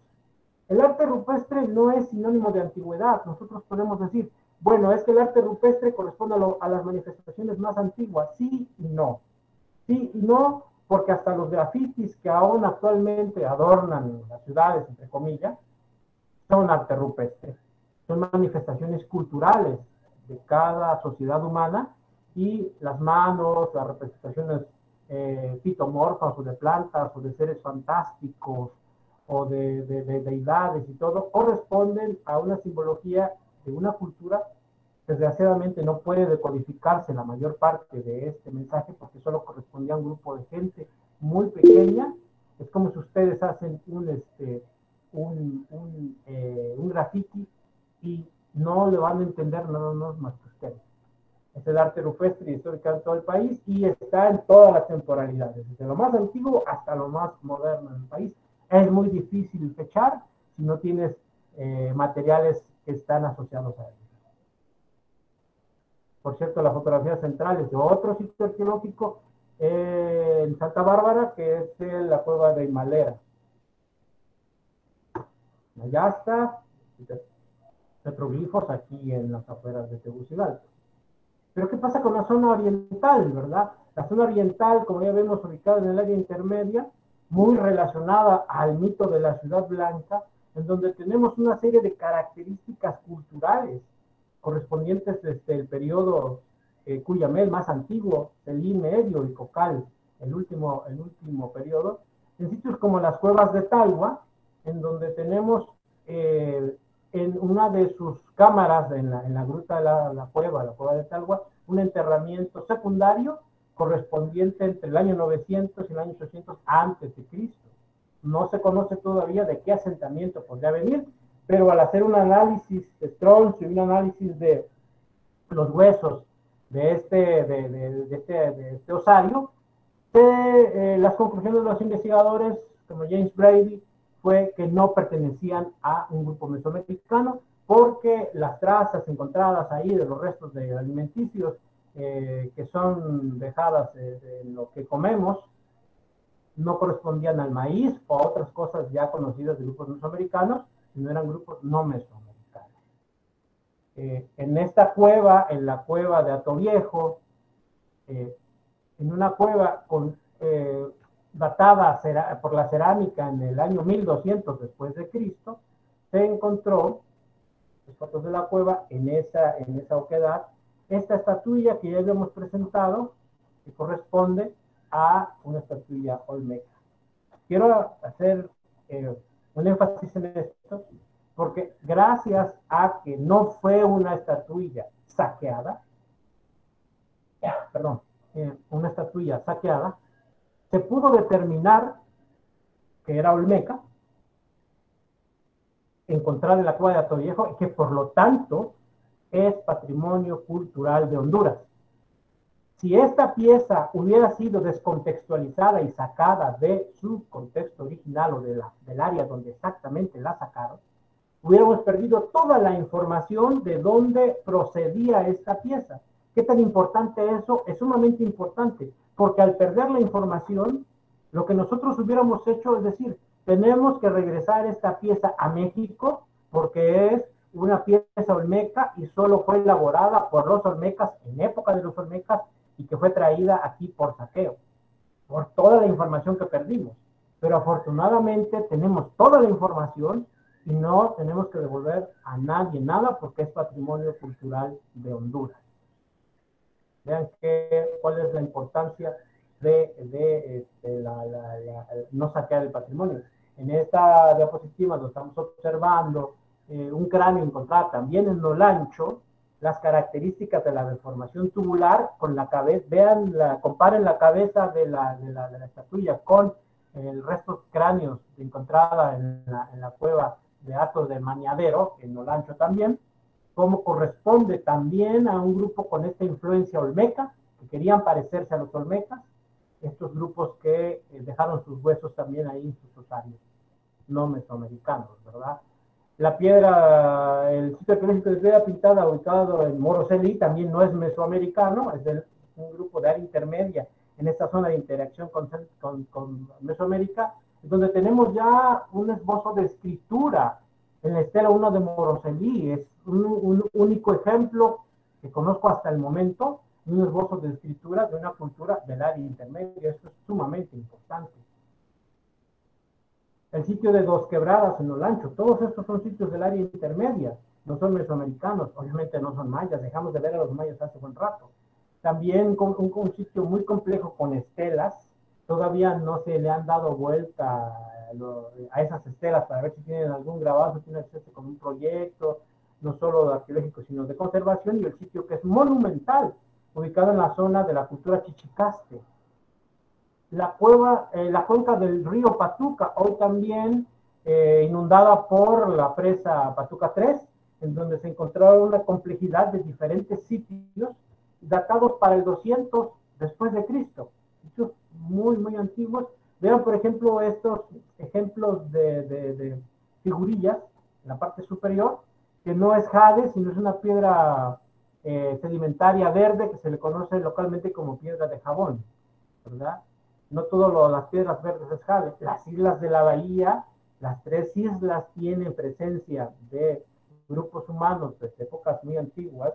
El arte rupestre no es sinónimo de antigüedad. Nosotros podemos decir, bueno, es que el arte rupestre corresponde a las manifestaciones más antiguas. Sí y no. Sí y no, porque hasta los grafitis que aún actualmente adornan las ciudades, entre comillas, son arte rupestre. Son manifestaciones culturales cada sociedad humana, y las manos, las representaciones fitomorfas o de plantas o de seres fantásticos o de deidades y todo, corresponden a una simbología de una cultura. Desgraciadamente no puede decodificarse la mayor parte de este mensaje porque solo correspondía a un grupo de gente muy pequeña. Es como si ustedes hacen un graffiti y no le van a entender nada más que ustedes. Es el arte rupestre y histórico en todo el país y está en todas las temporalidades, desde lo más antiguo hasta lo más moderno en el país. Es muy difícil fechar si no tienes materiales que están asociados a él. Por cierto, la fotografía central es de otro sitio arqueológico en Santa Bárbara, que es la cueva de Himalera. Allá está, petroglifos aquí en las afueras de Tegucigalpa. Pero ¿qué pasa con la zona oriental, verdad? La zona oriental, como ya vemos, ubicada en el área intermedia, muy relacionada al mito de la ciudad blanca, en donde tenemos una serie de características culturales correspondientes desde el periodo Cuyamel más antiguo, Celí medio y Cocal, el último periodo, en sitios como las cuevas de Talgua, en donde tenemos en una de sus cámaras, en la gruta de la cueva de Talgua, un enterramiento secundario correspondiente entre el año 900 y el año 800 antes de Cristo. No se conoce todavía de qué asentamiento podría venir, pero al hacer un análisis de tronzo y un análisis de los huesos de este osario, las conclusiones de los investigadores, como James Brady, fue que no pertenecían a un grupo mesoamericano, porque las trazas encontradas ahí de los restos de alimenticios que son dejadas de lo que comemos no correspondían al maíz o a otras cosas ya conocidas de grupos mesoamericanos, sino eran grupos no mesoamericanos. En esta cueva, en la cueva de Atoviejo, en una cueva datada por la cerámica en el año 1200 después de Cristo, se encontró las fotos de la cueva en esa oquedad, esta estatuilla que ya habíamos presentado, que corresponde a una estatuilla olmeca. Quiero hacer un énfasis en esto, porque gracias a que no fue una estatuilla saqueada, se pudo determinar que era olmeca, encontrada en la cueva de Atoviejo, y que por lo tanto es patrimonio cultural de Honduras. Si esta pieza hubiera sido descontextualizada y sacada de su contexto original o del área donde exactamente la sacaron, hubiéramos perdido toda la información de dónde procedía esta pieza. ¿Qué tan importante eso? Es sumamente importante, porque al perder la información, lo que nosotros hubiéramos hecho es decir, tenemos que regresar esta pieza a México, porque es una pieza olmeca y solo fue elaborada por los olmecas en época de los olmecas y que fue traída aquí por saqueo, por toda la información que perdimos. Pero afortunadamente tenemos toda la información y no tenemos que devolver a nadie nada porque es patrimonio cultural de Honduras. Vean cuál es la importancia de no saquear el patrimonio. En esta diapositiva nos estamos observando un cráneo encontrado también en Olancho, las características de la deformación tubular con la cabeza. Vean, comparen la cabeza de la estatuilla con el resto cráneos encontrada en la cueva de Hatos de Mañadero, en Olancho también, como corresponde también a un grupo con esta influencia olmeca, que querían parecerse a los olmecas, estos grupos que dejaron sus huesos también ahí en sus osarios, no mesoamericanos, ¿verdad? La piedra, el sitio arqueológico de piedra pintada ubicado en Moroselí también no es mesoamericano, es un grupo de área intermedia en esta zona de interacción con Mesoamérica, donde tenemos ya un esbozo de escritura en la estela 1 de Moroselí. Es un único ejemplo que conozco hasta el momento, un esbozo de escritura de una cultura del área intermedia. Esto es sumamente importante. el sitio de Dos Quebradas en Olancho, todos estos son sitios del área intermedia, no son mesoamericanos, obviamente no son mayas, dejamos de ver a los mayas hace buen rato. También un sitio muy complejo con estelas, todavía no se le han dado vuelta a esas estelas para ver si tienen algún grabado, si tienen acceso con un proyecto, no solo arqueológico, sino de conservación, y el sitio que es monumental, ubicado en la zona de la cultura Chichicaste. La cuenca del río Patuca, hoy también inundada por la presa Patuca 3, en donde se encontraron una complejidad de diferentes sitios datados para el 200 después de Cristo, sitios muy, muy antiguos. Vean, por ejemplo, estos ejemplos de figurillas en la parte superior, que no es jade, sino es una piedra sedimentaria verde que se le conoce localmente como piedra de jabón, ¿verdad? No todas las piedras verdes es jade. Las islas de la bahía, las 3 islas tienen presencia de grupos humanos desde épocas muy antiguas.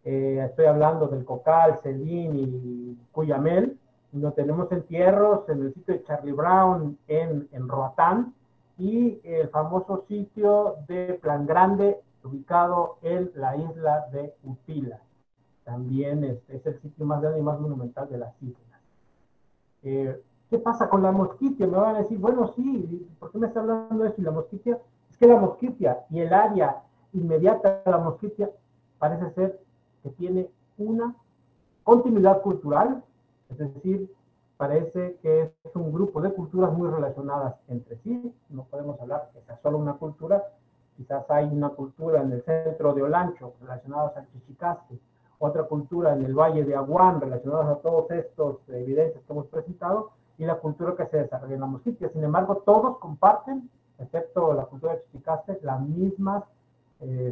Estoy hablando del Cocal, Celín y Cuyamel. No tenemos entierros en el sitio de Charlie Brown en Roatán y el famoso sitio de Plan Grande ubicado en la isla de Upila. También es el sitio más grande y más monumental de las islas. ¿Qué pasa con la mosquitia? Me van a decir, bueno, sí, ¿por qué me está hablando de eso? Y la mosquitia, es que la mosquitia y el área inmediata a la mosquitia parece ser que tiene una continuidad cultural, es decir, parece que es un grupo de culturas muy relacionadas entre sí. No podemos hablar que sea solo una cultura, quizás hay una cultura en el centro de Olancho relacionadas al Chichicaste, otra cultura en el Valle de Aguán relacionadas a todos estos evidencias que hemos presentado, y la cultura que se desarrolla en la mosquitia. Sin embargo, todos comparten, excepto la cultura de Chichicaste, las mismas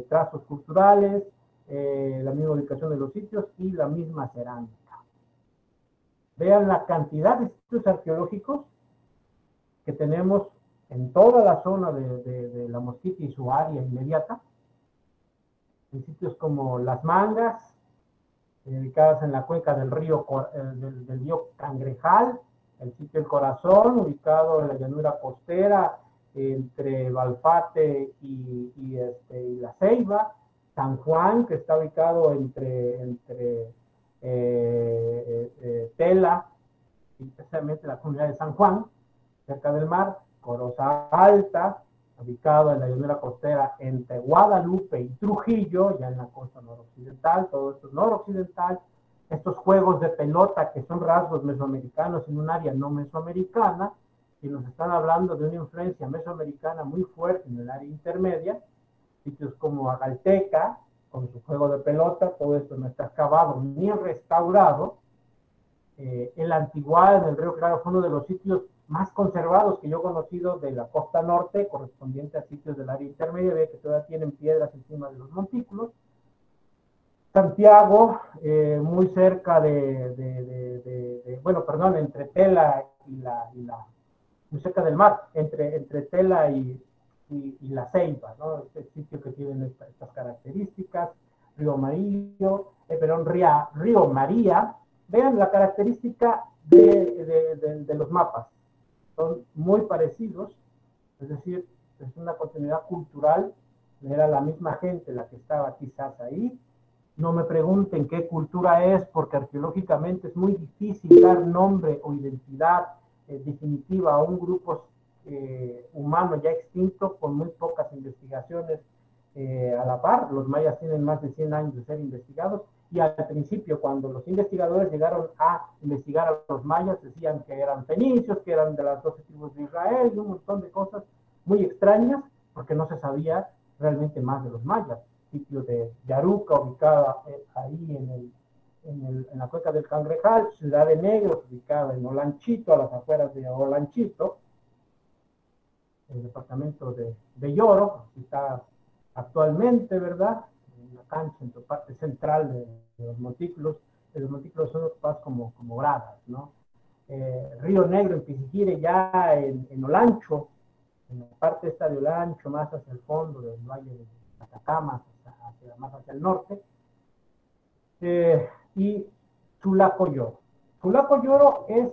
trazos culturales, la misma ubicación de los sitios y la misma cerámica. Vean la cantidad de sitios arqueológicos que tenemos en toda la zona de la mosquitia y su área inmediata, en sitios como Las Mangas, ubicadas en la cuenca del río Cangrejal, el sitio El Corazón, ubicado en la llanura costera entre Balfate y La Ceiba, San Juan, que está ubicado entre Tela y especialmente la comunidad de San Juan, cerca del mar, Coroza Alta, ubicado en la llanura costera entre Guadalupe y Trujillo, ya en la costa noroccidental, todo esto es noroccidental. Estos juegos de pelota que son rasgos mesoamericanos en un área no mesoamericana, y nos están hablando de una influencia mesoamericana muy fuerte en el área intermedia, sitios como Agalteca, con su juego de pelota, todo esto no está excavado ni restaurado. El Antigual, en el Río Claro, fue uno de los sitios más conservados que yo he conocido de la costa norte, correspondiente a sitios del área intermedia, ve que todavía tienen piedras encima de los montículos. Santiago, muy cerca entre Tela muy cerca del mar, entre Tela y La Ceiba, ¿no? Este sitio que tiene estas características. Río María, vean la característica de los mapas, son muy parecidos, es decir, es una continuidad cultural, era la misma gente la que estaba quizás ahí. No me pregunten qué cultura es, porque arqueológicamente es muy difícil dar nombre o identidad definitiva a un grupo humano ya extinto con muy pocas investigaciones a la par. Los mayas tienen más de 100 años de ser investigados, y al principio, cuando los investigadores llegaron a investigar a los mayas, decían que eran fenicios, que eran de las 12 tribus de Israel, y un montón de cosas muy extrañas, porque no se sabía realmente más de los mayas. Sitio de Yaruca, ubicada ahí en la cuenca del Cangrejal, Ciudad de Negros, ubicada en Olanchito, a las afueras de Olanchito, el departamento de Lloro, está actualmente, ¿verdad? En la cancha, en la parte central de los montículos. Los montículos son ocupados como gradas, ¿no? Río Negro, en Pisigire, ya en Olancho, en la parte esta de Olancho, más hacia el fondo del valle de Atacama, más hacia el norte, y Chulacoyoro. Chulacoyoro es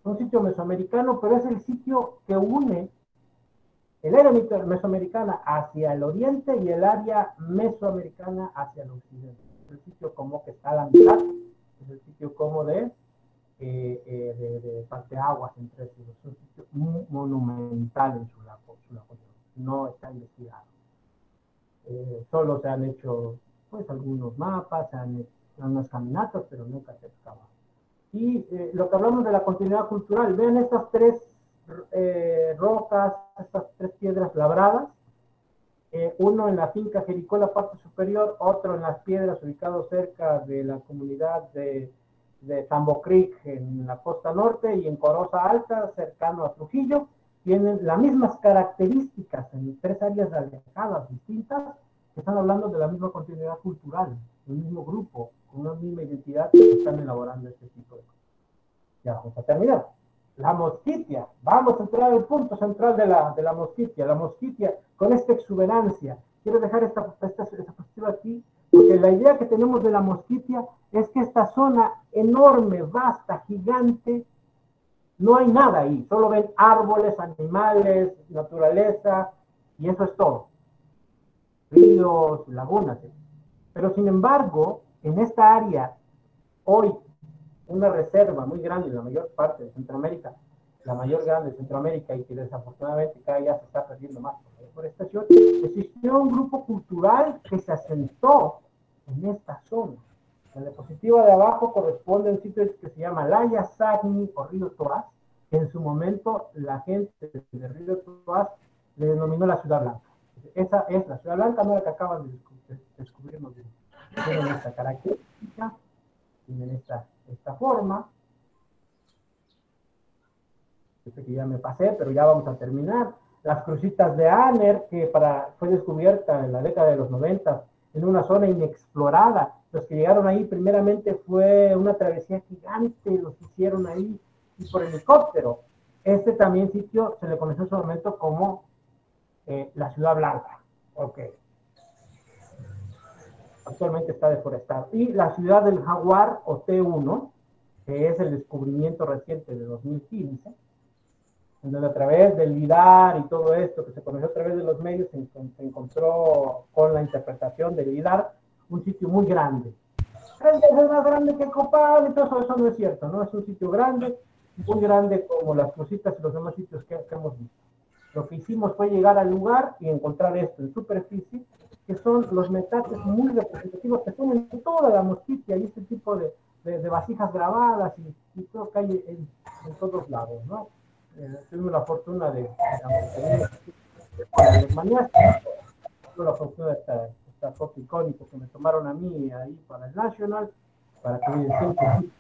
un sitio mesoamericano, pero es el sitio que une el área mesoamericana hacia el oriente y el área mesoamericana hacia el occidente. Es el sitio como que está a la mitad, es el sitio como de parteaguas entre sí. Es un sitio muy monumental en su lapón, no está investigado. Solo se han hecho pues algunos mapas, se han hecho unas caminatas, pero nunca se excavado. Y lo que hablamos de la continuidad cultural, vean estas tres rocas, estas tres piedras labradas, uno en la finca Jericó, la parte superior, otro en las piedras ubicados cerca de la comunidad de Tambo Creek en la costa norte y en Coroza Alta, cercano a Trujillo, tienen las mismas características en tres áreas alejadas, distintas, que están hablando de la misma continuidad cultural, el mismo grupo, con una misma identidad que están elaborando este tipo de cosas. Ya vamos a terminar. La mosquitia, vamos a entrar al punto central de la mosquitia. La mosquitia con esta exuberancia. Quiero dejar esta perspectiva aquí, porque la idea que tenemos de la mosquitia es que esta zona enorme, vasta, gigante, no hay nada ahí, solo ven árboles, animales, naturaleza, y eso es todo. Ríos, lagunas. Pero sin embargo, en esta área, hoy, una reserva muy grande en la mayor parte de Centroamérica, la mayor grande de Centroamérica, y que desafortunadamente cada día se está perdiendo más por la deforestación, existió un grupo cultural que se asentó en esta zona. La diapositiva de abajo corresponde a un sitio que se llama Laya Sagni o Río Toaz, que en su momento la gente de Río Toaz le denominó la Ciudad Blanca. Esa es la Ciudad Blanca, no la que acaban de descubrirnos. Tienen esta característica, tienen esta forma. Este que ya me pasé, pero ya vamos a terminar. Las crucitas de Anner, que fue descubierta en la década de los 90 en una zona inexplorada. Los que llegaron ahí primeramente fue una travesía gigante, los hicieron ahí y por helicóptero. Este también sitio se le conoció en su momento como la Ciudad Blanca. Ok. Actualmente está deforestado. Y la Ciudad del Jaguar, o T1, que es el descubrimiento reciente de 2015, en donde a través del LIDAR y todo esto que se conoció a través de los medios, se encontró con la interpretación del LIDAR un sitio muy grande. 3 veces más grande que Copal, entonces eso no es cierto, ¿no? Es un sitio grande, muy grande como las cositas y los demás sitios que hemos visto. Lo que hicimos fue llegar al lugar y encontrar esto en superficie, que son los metates muy representativos que son en toda la mosquitia y este tipo de vasijas grabadas y todo que hay en todos lados, ¿no? Tengo la fortuna de Alemania, tengo la fortuna de esta foto icónica que me tomaron a mí ahí para el National, para que evidencien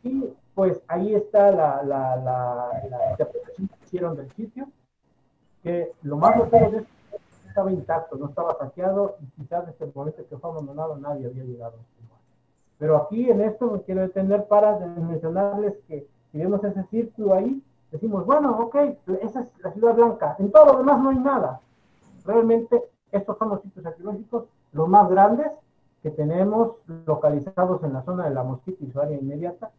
y pues ahí está la interpretación que hicieron del sitio, que lo más notable de esto estaba intacto, no estaba saqueado y quizás desde el momento que fue abandonado nadie había llegado a este lugar. Pero aquí en esto me quiero detener para mencionarles que si vemos ese círculo ahí, decimos, bueno, ok, esa es la Ciudad Blanca, en todo lo demás no hay nada. Realmente estos son los sitios arqueológicos los más grandes que tenemos localizados en la zona de la Mosquita y su área inmediata.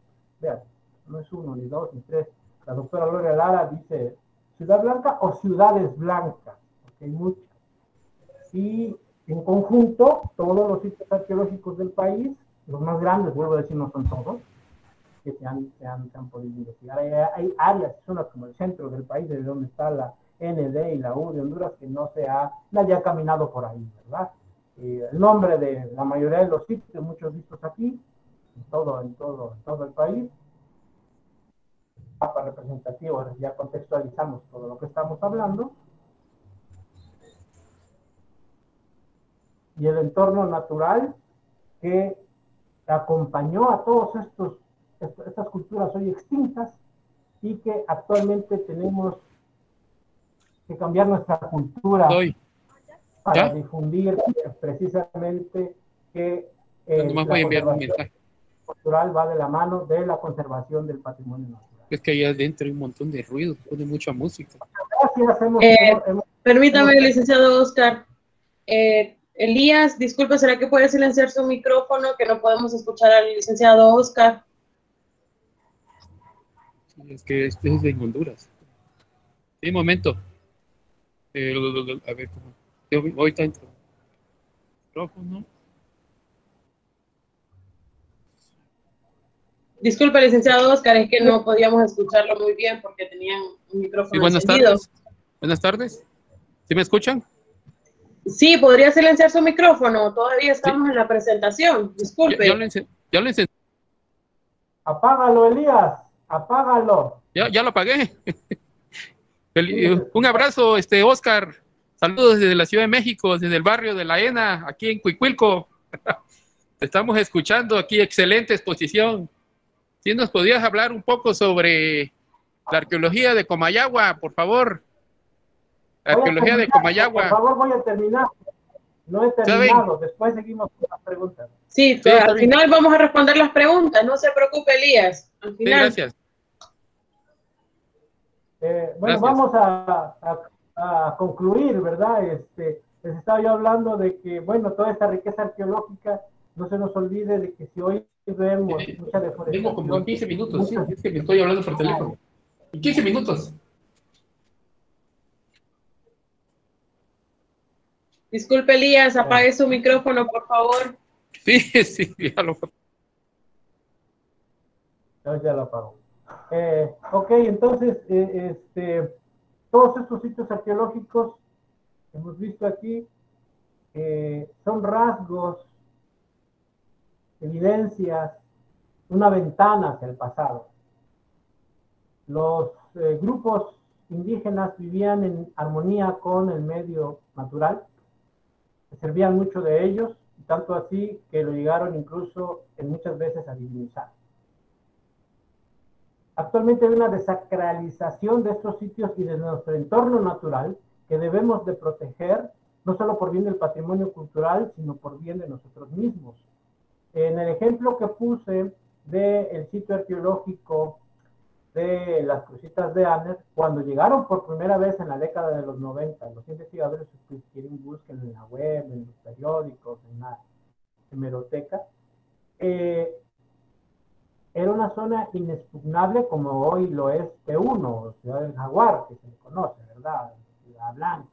Vean, no es uno, ni dos, ni tres. La doctora Gloria Lara dice Ciudad Blanca o ciudades blancas, porque hay muchas. Y en conjunto, todos los sitios arqueológicos del país, los más grandes, vuelvo a decir, no son todos, que se han podido investigar. Hay áreas, zonas como el centro del país, de donde está la ND y la U de Honduras, que nadie ha caminado por ahí, ¿verdad? El nombre de la mayoría de los sitios, muchos vistos aquí, en todo el país, mapa representativo, ya contextualizamos todo lo que estamos hablando, y el entorno natural que acompañó a todos estas culturas hoy extintas y que actualmente tenemos que cambiar nuestra cultura para difundir precisamente que la conservación cultural va de la mano de la conservación del patrimonio natural. Es que ahí adentro hay un montón de ruido, pone mucha música. Gracias. Permítame, licenciado Oscar. Elías, disculpe, ¿será que puede silenciar su micrófono? Que no podemos escuchar al licenciado Oscar. Sí, es que este es de Honduras. Sí, un momento. A ver, ¿cómo? Ahorita entro. Micrófono. Disculpe, licenciado Oscar, es que no podíamos escucharlo muy bien porque tenían un Sí, micrófono buenas encendido. tardes. Buenas tardes. ¿Sí me escuchan? Sí, ¿podría silenciar su micrófono? Todavía Sí. estamos en la presentación. Ya lo Disculpe. encendí. Apágalo, Elías, apágalo. Ya lo apagué. Sí, se Un escucha. abrazo, Oscar. Saludos desde la Ciudad de México, desde el barrio de La Ena, aquí en Cuicuilco. Te estamos escuchando aquí, excelente exposición. ¿Sí nos podías hablar un poco sobre la arqueología de Comayagua, por favor? La Voy a arqueología de terminar, por Comayagua. favor, voy a terminar. No he ¿Saben? terminado, después seguimos con las preguntas. Sí, Sí, está al bien. final vamos a responder las preguntas. No se preocupe, Elías. Al Sí, final. gracias. Bueno, Gracias. vamos a concluir, ¿verdad? Les estaba yo hablando de que, bueno, toda esta riqueza arqueológica, no se nos olvide de que si hoy vemos mucha Vengo como en deforestación, 15 minutos, sí, muchas... es que me estoy hablando por teléfono. En 15 minutos. Disculpe, Elías, apague su micrófono, por favor. Sí, sí, ya lo. Ya lo apago. Ok, entonces, todos estos sitios arqueológicos que hemos visto aquí son rasgos, evidencias, una ventana hacia el pasado. Los grupos indígenas vivían en armonía con el medio natural, se servían mucho de ellos, tanto así que lo llegaron incluso en muchas veces a divinizar. Actualmente hay una desacralización de estos sitios y de nuestro entorno natural que debemos de proteger, no solo por bien del patrimonio cultural, sino por bien de nosotros mismos. En el ejemplo que puse del sitio arqueológico de las Crucitas de Aner, cuando llegaron por primera vez en la década de los 90, los investigadores, si quieren, busquen en la web, en los periódicos, en la hemeroteca, era una zona inexpugnable como hoy lo es T1, Ciudad del Jaguar, que se le conoce, ¿verdad? Ciudad Blanca.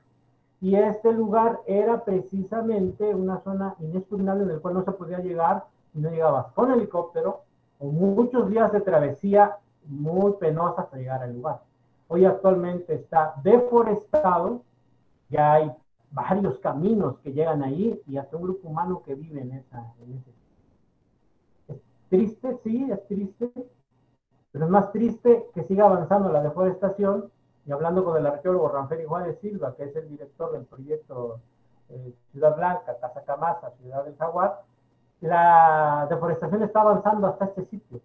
Y este lugar era precisamente una zona inexpugnable en el cual no se podía llegar y no llegabas con helicóptero o muchos días de travesía muy penosa hasta llegar al lugar. Hoy actualmente está deforestado, ya hay varios caminos que llegan ahí y hasta un grupo humano que vive en ese. Es triste, sí, es triste, pero es más triste que siga avanzando la deforestación. Y hablando con el arqueólogo Ranferi Juárez Silva, que es el director del proyecto Ciudad Blanca, Casa Camasa, Ciudad del Jaguar, la deforestación está avanzando hasta este sitio.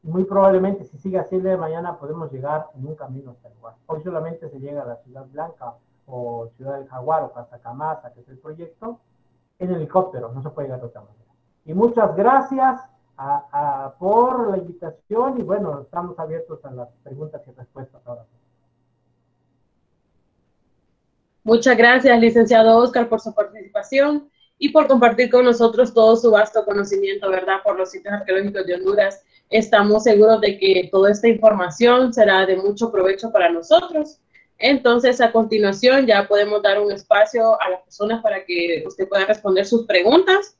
Y muy probablemente, si sigue así el día de mañana, podemos llegar en un camino hasta el lugar. Hoy solamente se llega a la Ciudad Blanca o Ciudad del Jaguar o Casa Camasa, que es el proyecto, en helicóptero, no se puede llegar de otra manera. Y muchas gracias por la invitación y bueno, estamos abiertos a las preguntas y respuestas ahora. Muchas gracias, licenciado Oscar, por su participación y por compartir con nosotros todo su vasto conocimiento, ¿verdad?, por los sitios arqueológicos de Honduras. Estamos seguros de que toda esta información será de mucho provecho para nosotros. Entonces, a continuación, ya podemos dar un espacio a las personas para que usted pueda responder sus preguntas.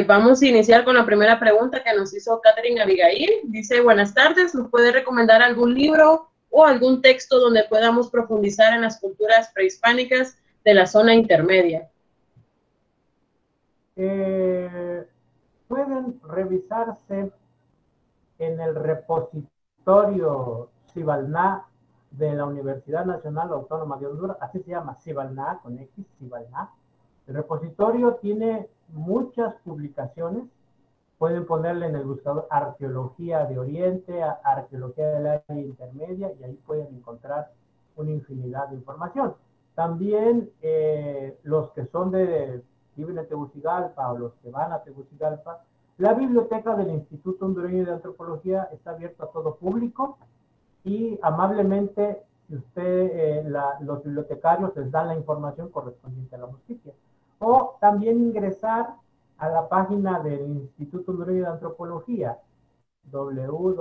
Vamos a iniciar con la primera pregunta que nos hizo Catherine Abigail. Dice, buenas tardes, ¿nos puede recomendar algún libro o algún texto donde podamos profundizar en las culturas prehispánicas de la zona intermedia? Pueden revisarse en el repositorio Cibalná de la Universidad Nacional Autónoma de Honduras, así se llama, Cibalná, con X, Cibalná. El repositorio tiene muchas publicaciones, pueden ponerle en el buscador Arqueología de Oriente, Arqueología del Área Intermedia, y ahí pueden encontrar una infinidad de información. También los que son viven en Tegucigalpa o los que van a Tegucigalpa, la biblioteca del Instituto Hondureño de Antropología está abierta a todo público y amablemente si los bibliotecarios les dan la información correspondiente a la justicia. O también ingresar a la página del Instituto Hondureño de Antropología, www.ihah.org,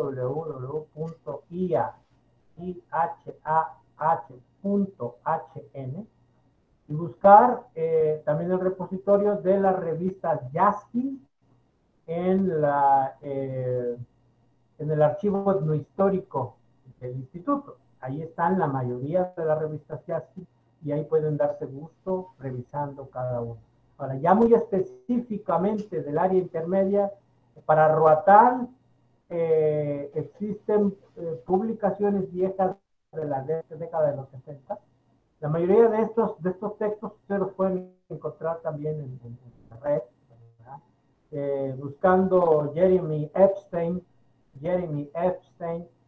y buscar también el repositorio de las revistas Yaskin en el archivo etnohistórico del instituto. Ahí están la mayoría de las revistas Yaskin y ahí pueden darse gusto revisando cada uno. Ahora, ya muy específicamente del área intermedia, para Roatán existen publicaciones viejas de la década de los 60. La mayoría de estos textos ustedes los pueden encontrar también en la red, buscando Jeremy Epstein,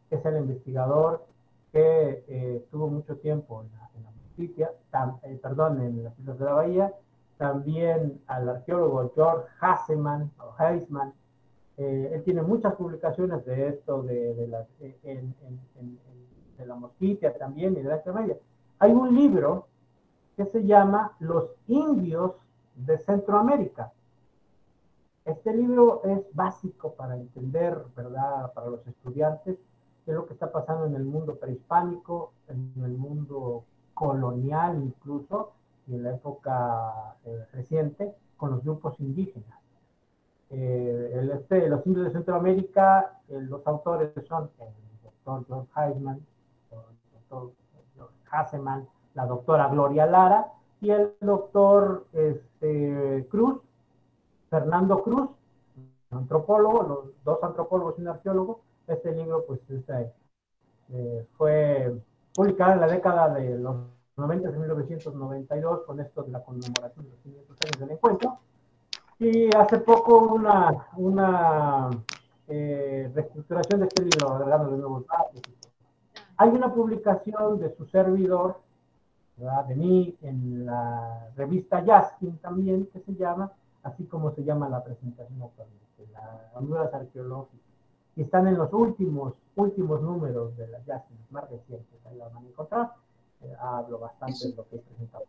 que es el investigador que estuvo mucho tiempo en la Mosquitia, en las Islas de la Bahía, también al arqueólogo George Heisman. Él tiene muchas publicaciones de esto, de la Mosquitia también y de la Intermedia. Hay un libro que se llama Los indios de Centroamérica. Este libro es básico para entender, ¿verdad?, para los estudiantes, qué es lo que está pasando en el mundo prehispánico, en el mundo colonial incluso, y en la época reciente, con los grupos indígenas. Los indios de Centroamérica, los autores son el doctor George Heisman, el doctor George Hasseman, la doctora Gloria Lara y el doctor Cruz, Fernando Cruz, antropólogo, los dos antropólogos y un arqueólogo. Este libro pues fue publicado en la década de los 90, en 1992, con esto de la conmemoración de los 500 años del encuentro. Y hace poco una reestructuración de este libro, agregándole nuevos datos. Hay una publicación de su servidor, ¿verdad?, de mí, en la revista Yaskin también, que se llama, así como se llama la presentación actualmente, las Honduras arqueológicas. Y están en los últimos números de las Yaskin, más recientes, ahí la van a encontrar. Hablo bastante de lo que he presentado.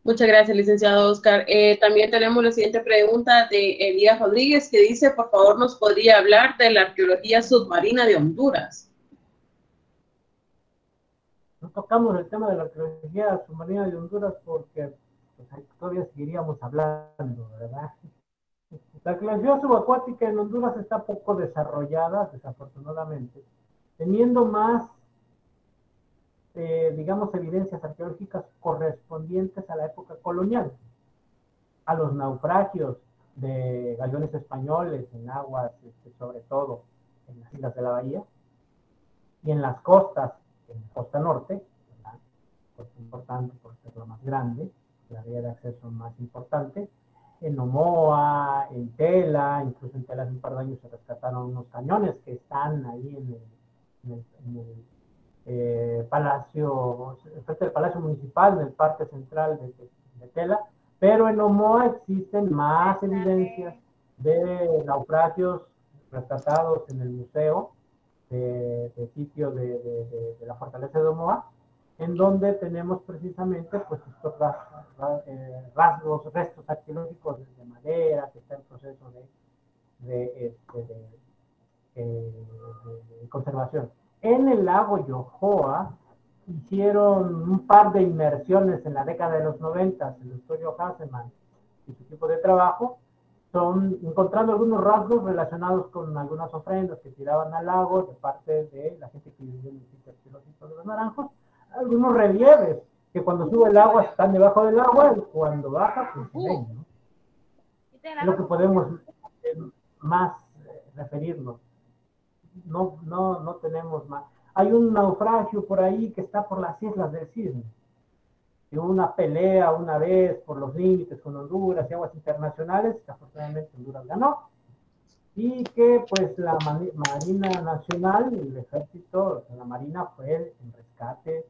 Muchas gracias, licenciado Oscar. También tenemos la siguiente pregunta de Elías Rodríguez, que dice, por favor, ¿nos podría hablar de la arqueología submarina de Honduras? No tocamos el tema de la arqueología submarina de Honduras porque pues, todavía seguiríamos hablando, ¿verdad? La arqueología subacuática en Honduras está poco desarrollada, desafortunadamente, teniendo más, digamos, evidencias arqueológicas correspondientes a la época colonial, a los naufragios de galeones españoles en aguas, sobre todo en las Islas de la Bahía, y en las costas, en la costa norte, ¿verdad?, pues importante por ser la más grande, la vía de acceso más importante. En Omoa, en Tela, incluso en Tela hace un par de años se rescataron unos cañones que están ahí en el Palacio, frente al Palacio Municipal, en el Parque Central de Tela, pero en Omoa existen más evidencias de naufragios rescatados en el museo de sitio de la fortaleza de Omoa, en donde tenemos precisamente pues estos restos arqueológicos de madera que está en proceso de conservación. En el lago Yohoa hicieron un par de inmersiones en la década de los 90, el doctor Hasseman y su equipo de trabajo, encontrando algunos rasgos relacionados con algunas ofrendas que tiraban al lago de parte de la gente que vivía en el sitio arqueológico de los Naranjos, algunos relieves que cuando sube el agua están debajo del agua y cuando baja pues se ven, ¿no? Es lo que podemos más referirnos. No tenemos más. Hay un naufragio por ahí que está por las Islas del Cisne. Y una pelea una vez por los límites con Honduras y aguas internacionales, que afortunadamente Honduras ganó, y que pues la Marina Nacional, el ejército, la Marina fue en rescate,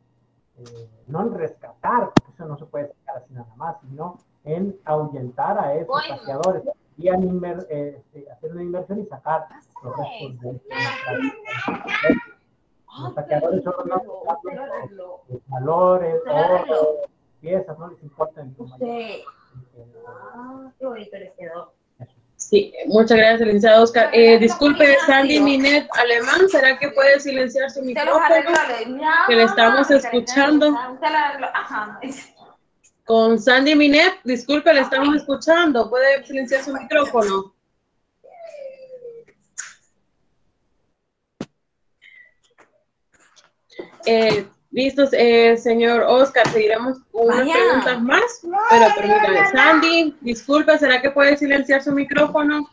no en rescatar, porque eso no se puede sacar así nada más, sino en ahuyentar a esos saqueadores y hacer una inversión y sacar los restos de los saqueadores son los valores, oro, piezas, no les importa el tamaño. Qué bonito les quedó. Sí, muchas gracias, licenciado Oscar. Disculpe, Sandy Minet Alemán, ¿será que puede silenciar su micrófono? Que le estamos escuchando. Con Sandy Minet, disculpe, le estamos escuchando. ¿Puede silenciar su micrófono? Listo, señor Oscar, seguiremos con unas preguntas más, pero permítame. Sandy, disculpe, ¿será que puede silenciar su micrófono?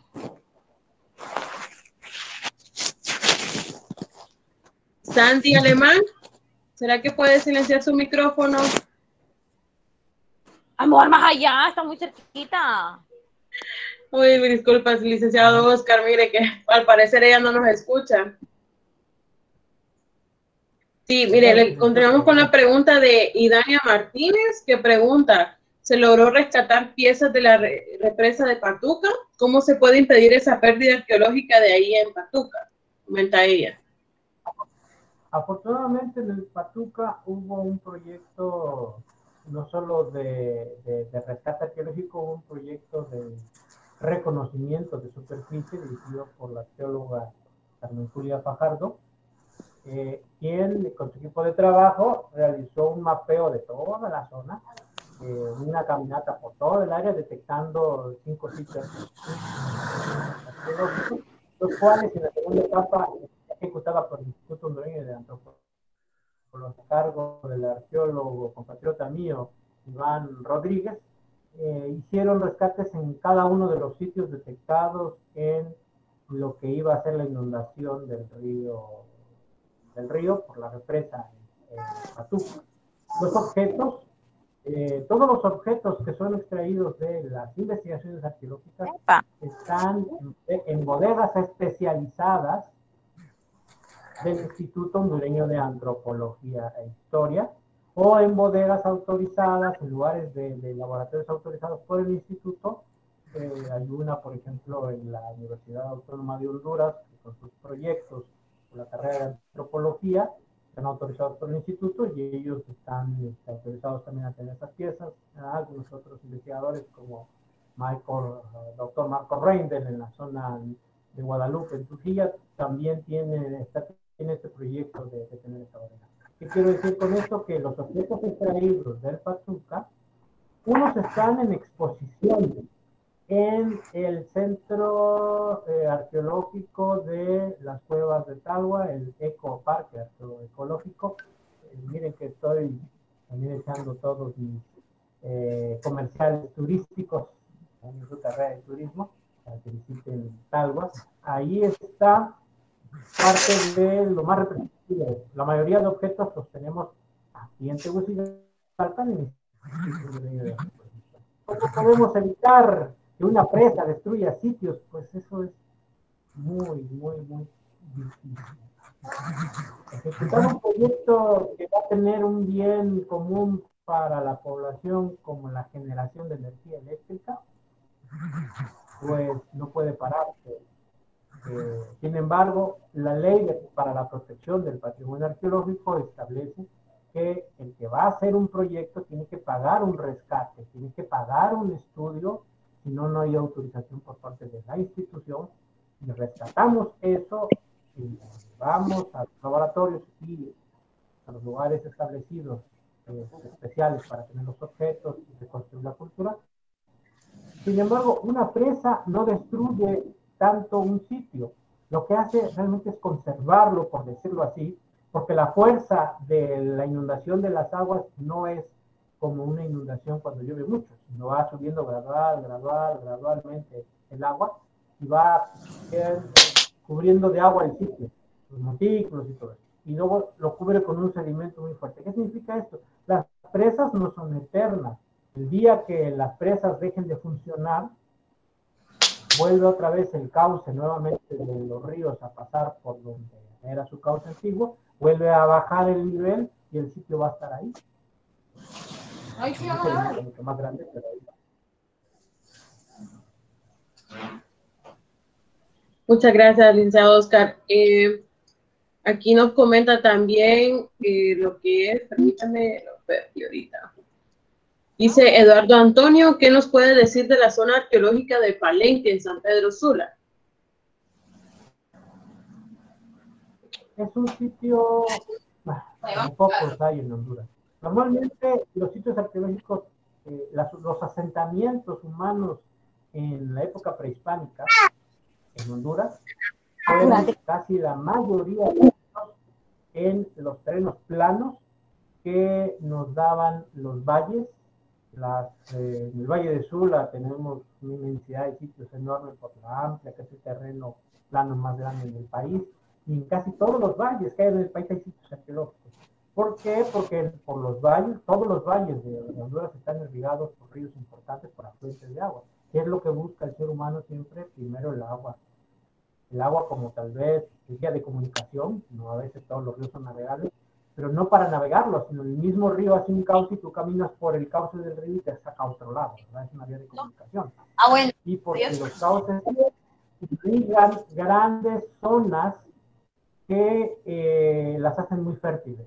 Sandy Alemán, ¿será que puede silenciar su micrófono? Amor, más allá, está muy cerquita. Uy, disculpas, licenciado Oscar, mire que al parecer ella no nos escucha. Sí, mire, continuamos con la pregunta de Idania Martínez, que pregunta, ¿se logró rescatar piezas de la represa de Patuca? ¿Cómo se puede impedir esa pérdida arqueológica de ahí en Patuca? Comenta ella. Afortunadamente en el Patuca hubo un proyecto no solo de rescate arqueológico, hubo un proyecto de reconocimiento de superficie dirigido por la arqueóloga Carmen Julia Fajardo, quien con su equipo de trabajo realizó un mapeo de toda la zona, una caminata por todo el área detectando 5 sitios arqueológicos, los cuales en la segunda etapa ejecutada por el Instituto Hondureño de Antropología, por los cargos del arqueólogo compatriota mío, Iván Rodríguez, hicieron rescates en cada uno de los sitios detectados en lo que iba a ser la inundación del río por la represa en Patuca. Los objetos, todos los objetos que son extraídos de las investigaciones arqueológicas están en bodegas especializadas del Instituto Hondureño de Antropología e Historia, o en bodegas autorizadas, en lugares de laboratorios autorizados por el instituto. Hay una, por ejemplo, en la Universidad Autónoma de Honduras, con sus proyectos por la carrera de antropología, están autorizados por el instituto y ellos están autorizados también a tener estas piezas. Algunos otros investigadores, como doctor Marco Reindel, en la zona de Guadalupe, en Trujillo, también tiene este proyecto de tener esta bodega. ¿Qué quiero decir con esto? Que los objetos extraídos del Patuca, unos están en exposición en el Centro Arqueológico de las Cuevas de Talgua, el Ecoparque Arqueológico. Miren que estoy también echando todos mis comerciales turísticos en su carrera de turismo, para que visiten Talgua. Ahí está parte de lo más representativo. La mayoría de objetos los tenemos aquí en Tegucigalpa. ¿Cómo podemos evitar que una presa destruya sitios? Pues eso es muy difícil. Ejecutar un proyecto que va a tener un bien común para la población, como la generación de energía eléctrica, pues no puede pararse. Sin embargo, la ley para la protección del patrimonio arqueológico establece que el que va a hacer un proyecto tiene que pagar un rescate, tiene que pagar un estudio, si no, no hay autorización por parte de la institución, y rescatamos eso y vamos a los laboratorios y a los lugares establecidos especiales para tener los objetos y reconstruir la cultura. Sin embargo, una presa no destruye tanto un sitio, lo que hace realmente es conservarlo, por decirlo así, porque la fuerza de la inundación de las aguas no es como una inundación cuando llueve mucho, sino va subiendo gradualmente el agua y va cubriendo de agua el sitio, los montículos y todo eso, y luego lo cubre con un sedimento muy fuerte. ¿Qué significa esto? Las presas no son eternas. El día que las presas dejen de funcionar, vuelve otra vez el cauce nuevamente de los ríos a pasar por donde era su cauce antiguo, vuelve a bajar el nivel y el sitio va a estar ahí. Ay, sí, es mucho más grande, pero ahí va. Muchas gracias, licenciado Oscar. Aquí nos comenta también lo que es, permítame, lo perdí ahorita. Dice Eduardo Antonio, ¿qué nos puede decir de la zona arqueológica de Palenque en San Pedro Sula? Es un sitio, como pocos hay en Honduras. Normalmente los sitios arqueológicos, los asentamientos humanos en la época prehispánica en Honduras fueron casi la mayoría de ellos en los terrenos planos que nos daban los valles. En el Valle de Sula tenemos una inmensidad de sitios enormes por la amplia, que es el terreno plano más grande del país, y en casi todos los valles que hay en el país hay sitios arqueológicos. ¿Por qué? Porque por los valles, todos los valles de Honduras están irrigados por ríos importantes, por afluentes de agua. ¿Qué es lo que busca el ser humano siempre? Primero el agua. El agua como tal vez vía de comunicación, no a veces todos los ríos son navegables, pero no para navegarlo, sino el mismo río hace un cauce y tú caminas por el cauce del río y te saca a otro lado, ¿verdad? Es una vía de comunicación. Bueno. Y porque los cauces irrigan grandes zonas que las hacen muy fértiles.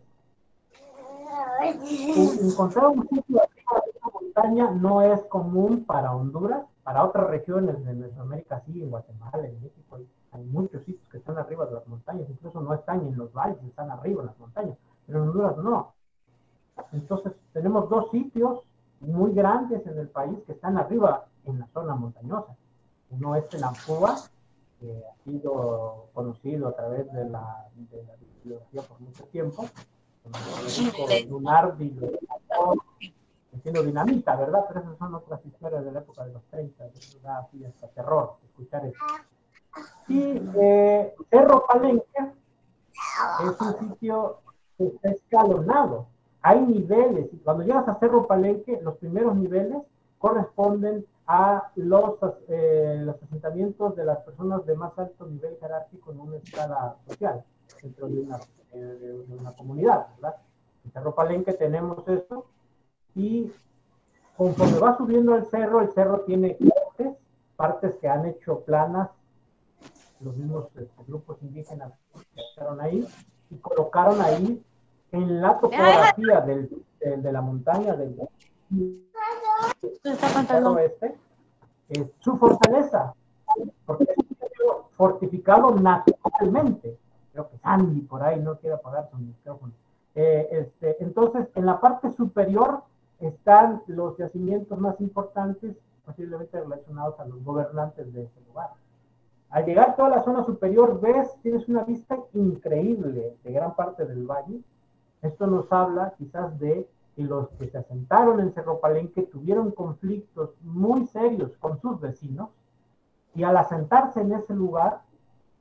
Encontrar un sitio arriba de una montaña no es común para Honduras, para otras regiones de Mesoamérica sí, en Guatemala, en México, hay muchos sitios que están arriba de las montañas, incluso no están en los valles, están arriba en las montañas, pero en Honduras no. Entonces tenemos dos sitios muy grandes en el país que están arriba en la zona montañosa. Uno es Tenampúa, que ha sido conocido a través de la bibliografía por mucho tiempo, Lunardi, haciendo dinamita, ¿verdad? Pero esas son otras historias de la época de los 30, eso da así hasta terror escuchar eso. Y Cerro Palenque es un sitio que está escalonado. Hay niveles, y cuando llegas a Cerro Palenque, los primeros niveles corresponden a los asentamientos de las personas de más alto nivel jerárquico en una escala social, dentro de una comunidad, ¿verdad? En Cerro Palenque tenemos eso, y conforme va subiendo el cerro tiene partes que han hecho planas los mismos grupos indígenas que estaban ahí y colocaron ahí en la topografía de la montaña del cerro su fortaleza, porque es fortificado naturalmente. Creo que Sandy por ahí no quiere apagar su micrófono. Entonces, en la parte superior están los yacimientos más importantes, posiblemente relacionados a los gobernantes de ese lugar. Al llegar a toda la zona superior, tienes una vista increíble de gran parte del valle. Esto nos habla quizás de que los que se asentaron en Cerro Palenque tuvieron conflictos muy serios con sus vecinos, y al asentarse en ese lugar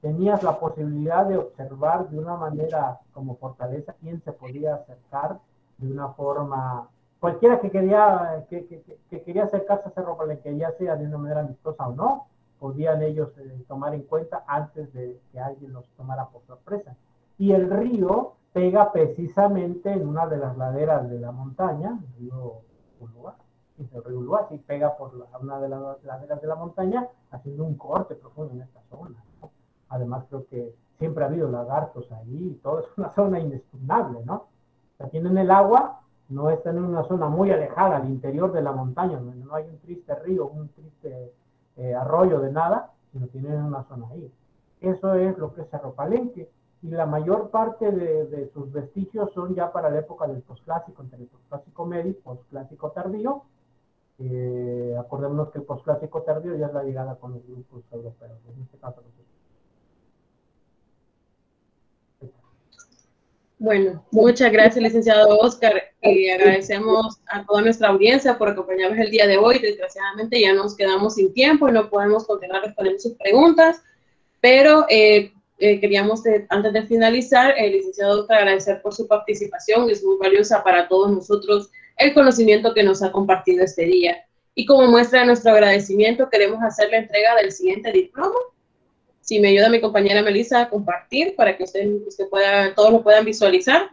tenías la posibilidad de observar de una manera como fortaleza quién se podía acercar de una forma, cualquiera que quería acercarse a Cerro Palenque, ya sea de una manera amistosa o no, podían ellos tomar en cuenta antes de que alguien los tomara por sorpresa. Y el río pega precisamente en una de las laderas de la montaña, el río Ulúa, el río Ulúa, y pega por una de las laderas de la montaña, haciendo un corte profundo en esta zona. Además, creo que siempre ha habido lagartos ahí, y todo es una zona inexpugnable, ¿no? O sea, tienen el agua, no están en una zona muy alejada, al interior de la montaña, donde no hay un triste río, un triste arroyo de nada, sino tienen una zona ahí. Eso es lo que es Cerro Palenque, y la mayor parte de sus vestigios son ya para la época del posclásico, entre el posclásico medio y posclásico tardío. Acordémonos que el posclásico tardío ya es la llegada con los grupos europeos, en este caso los. Bueno, muchas gracias, licenciado Oscar, y agradecemos a toda nuestra audiencia por acompañarnos el día de hoy. Desgraciadamente ya nos quedamos sin tiempo y no podemos continuar respondiendo sus preguntas, pero queríamos, antes de finalizar, licenciado Oscar, agradecer por su participación. Es muy valiosa para todos nosotros el conocimiento que nos ha compartido este día. Y como muestra de nuestro agradecimiento, queremos hacer la entrega del siguiente diploma. Si me ayuda mi compañera Melissa a compartir para que todos lo puedan visualizar.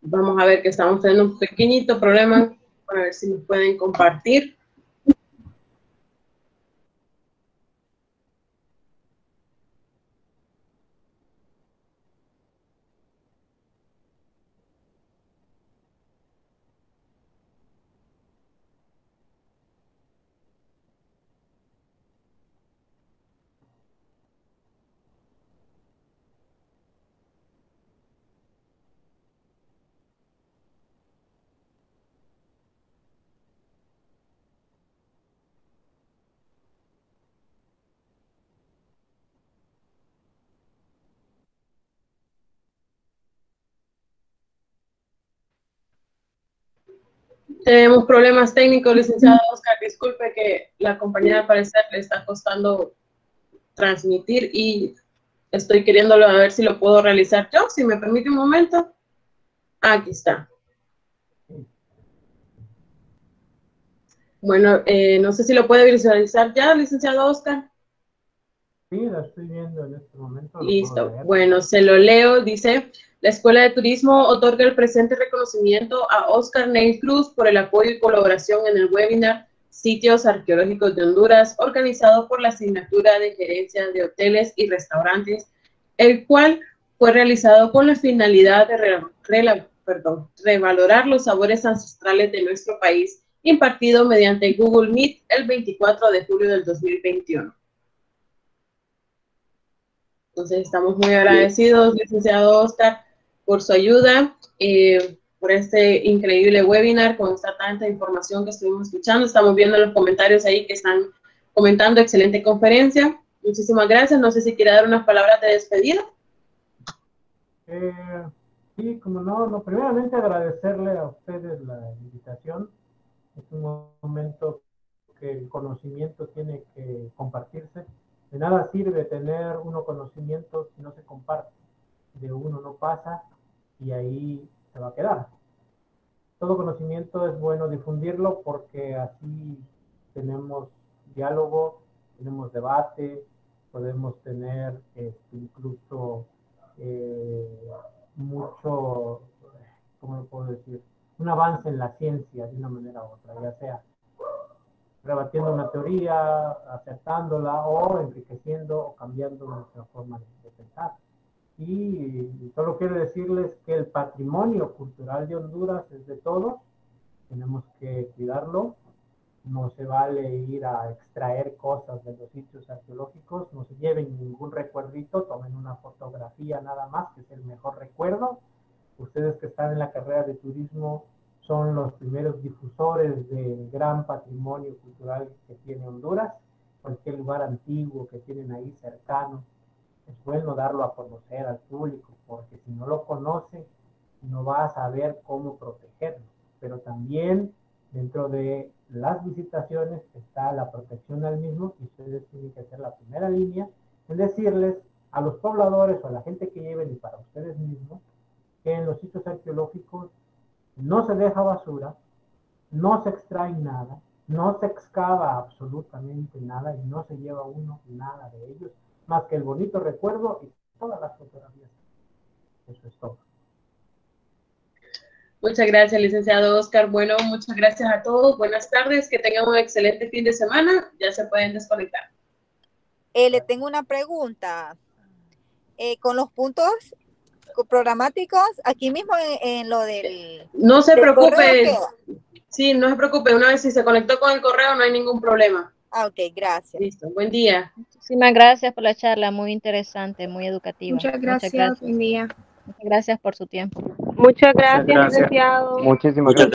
Vamos a ver que estamos teniendo un pequeñito problema, para ver si nos pueden compartir. Tenemos problemas técnicos, licenciado Oscar. Disculpe que la compañía al parecer le está costando transmitir y estoy queriéndolo a ver si lo puedo realizar yo. Si me permite un momento. Aquí está. Bueno, no sé si lo puede visualizar ya, licenciado Oscar. Sí, la estoy viendo en este momento. Listo. Bueno, se lo leo. Dice: la Escuela de Turismo otorga el presente reconocimiento a Oscar Neil Cruz por el apoyo y colaboración en el webinar Sitios Arqueológicos de Honduras, organizado por la Asignatura de Gerencia de Hoteles y Restaurantes, el cual fue realizado con la finalidad de revalorar los sabores ancestrales de nuestro país, impartido mediante Google Meet el 24 de julio del 2021. Entonces, estamos muy agradecidos, licenciado Oscar, por su ayuda, por este increíble webinar con esta tanta información que estuvimos escuchando. Estamos viendo los comentarios ahí que están comentando. Excelente conferencia. Muchísimas gracias. No sé si quiere dar unas palabras de despedida. Sí, como no, primeramente agradecerle a ustedes la invitación. Es un momento que el conocimiento tiene que compartirse. De nada sirve tener uno conocimiento si no se comparte. De uno no pasa y ahí se va a quedar. Todo conocimiento es bueno difundirlo porque así tenemos diálogo, tenemos debate, podemos tener incluso mucho, ¿cómo lo puedo decir? Un avance en la ciencia de una manera u otra, ya sea rebatiendo una teoría, aceptándola o enriqueciendo o cambiando nuestra forma de pensar. Y solo quiero decirles que el patrimonio cultural de Honduras es de todos, tenemos que cuidarlo, no se vale ir a extraer cosas de los sitios arqueológicos, no se lleven ningún recuerdito, tomen una fotografía nada más, que es el mejor recuerdo. Ustedes que están en la carrera de turismo son los primeros difusores del gran patrimonio cultural que tiene Honduras, cualquier lugar antiguo que tienen ahí cercano. Es bueno darlo a conocer al público, porque si no lo conoce, no va a saber cómo protegerlo. Pero también dentro de las visitaciones está la protección al mismo, y ustedes tienen que hacer la primera línea en decirles a los pobladores o a la gente que lleven y para ustedes mismos que en los sitios arqueológicos no se deja basura, no se extrae nada, no se excava absolutamente nada y no se lleva uno nada de ellos, más que el bonito recuerdo y todas las fotografías. Eso es todo. Muchas gracias, licenciado Oscar. Bueno, muchas gracias a todos. Buenas tardes, que tengan un excelente fin de semana. Ya se pueden desconectar. Le tengo una pregunta. Con los puntos programáticos, aquí mismo en lo del... No se preocupe. Correo, sí, no se preocupe. Una vez si se conectó con el correo, no hay ningún problema. Ah, ok, gracias. Listo, buen día. Muchísimas gracias por la charla, muy interesante, muy educativa. Muchas gracias. Buen día. Muchas gracias por su tiempo. Muchas gracias, licenciado. Muchísimas gracias.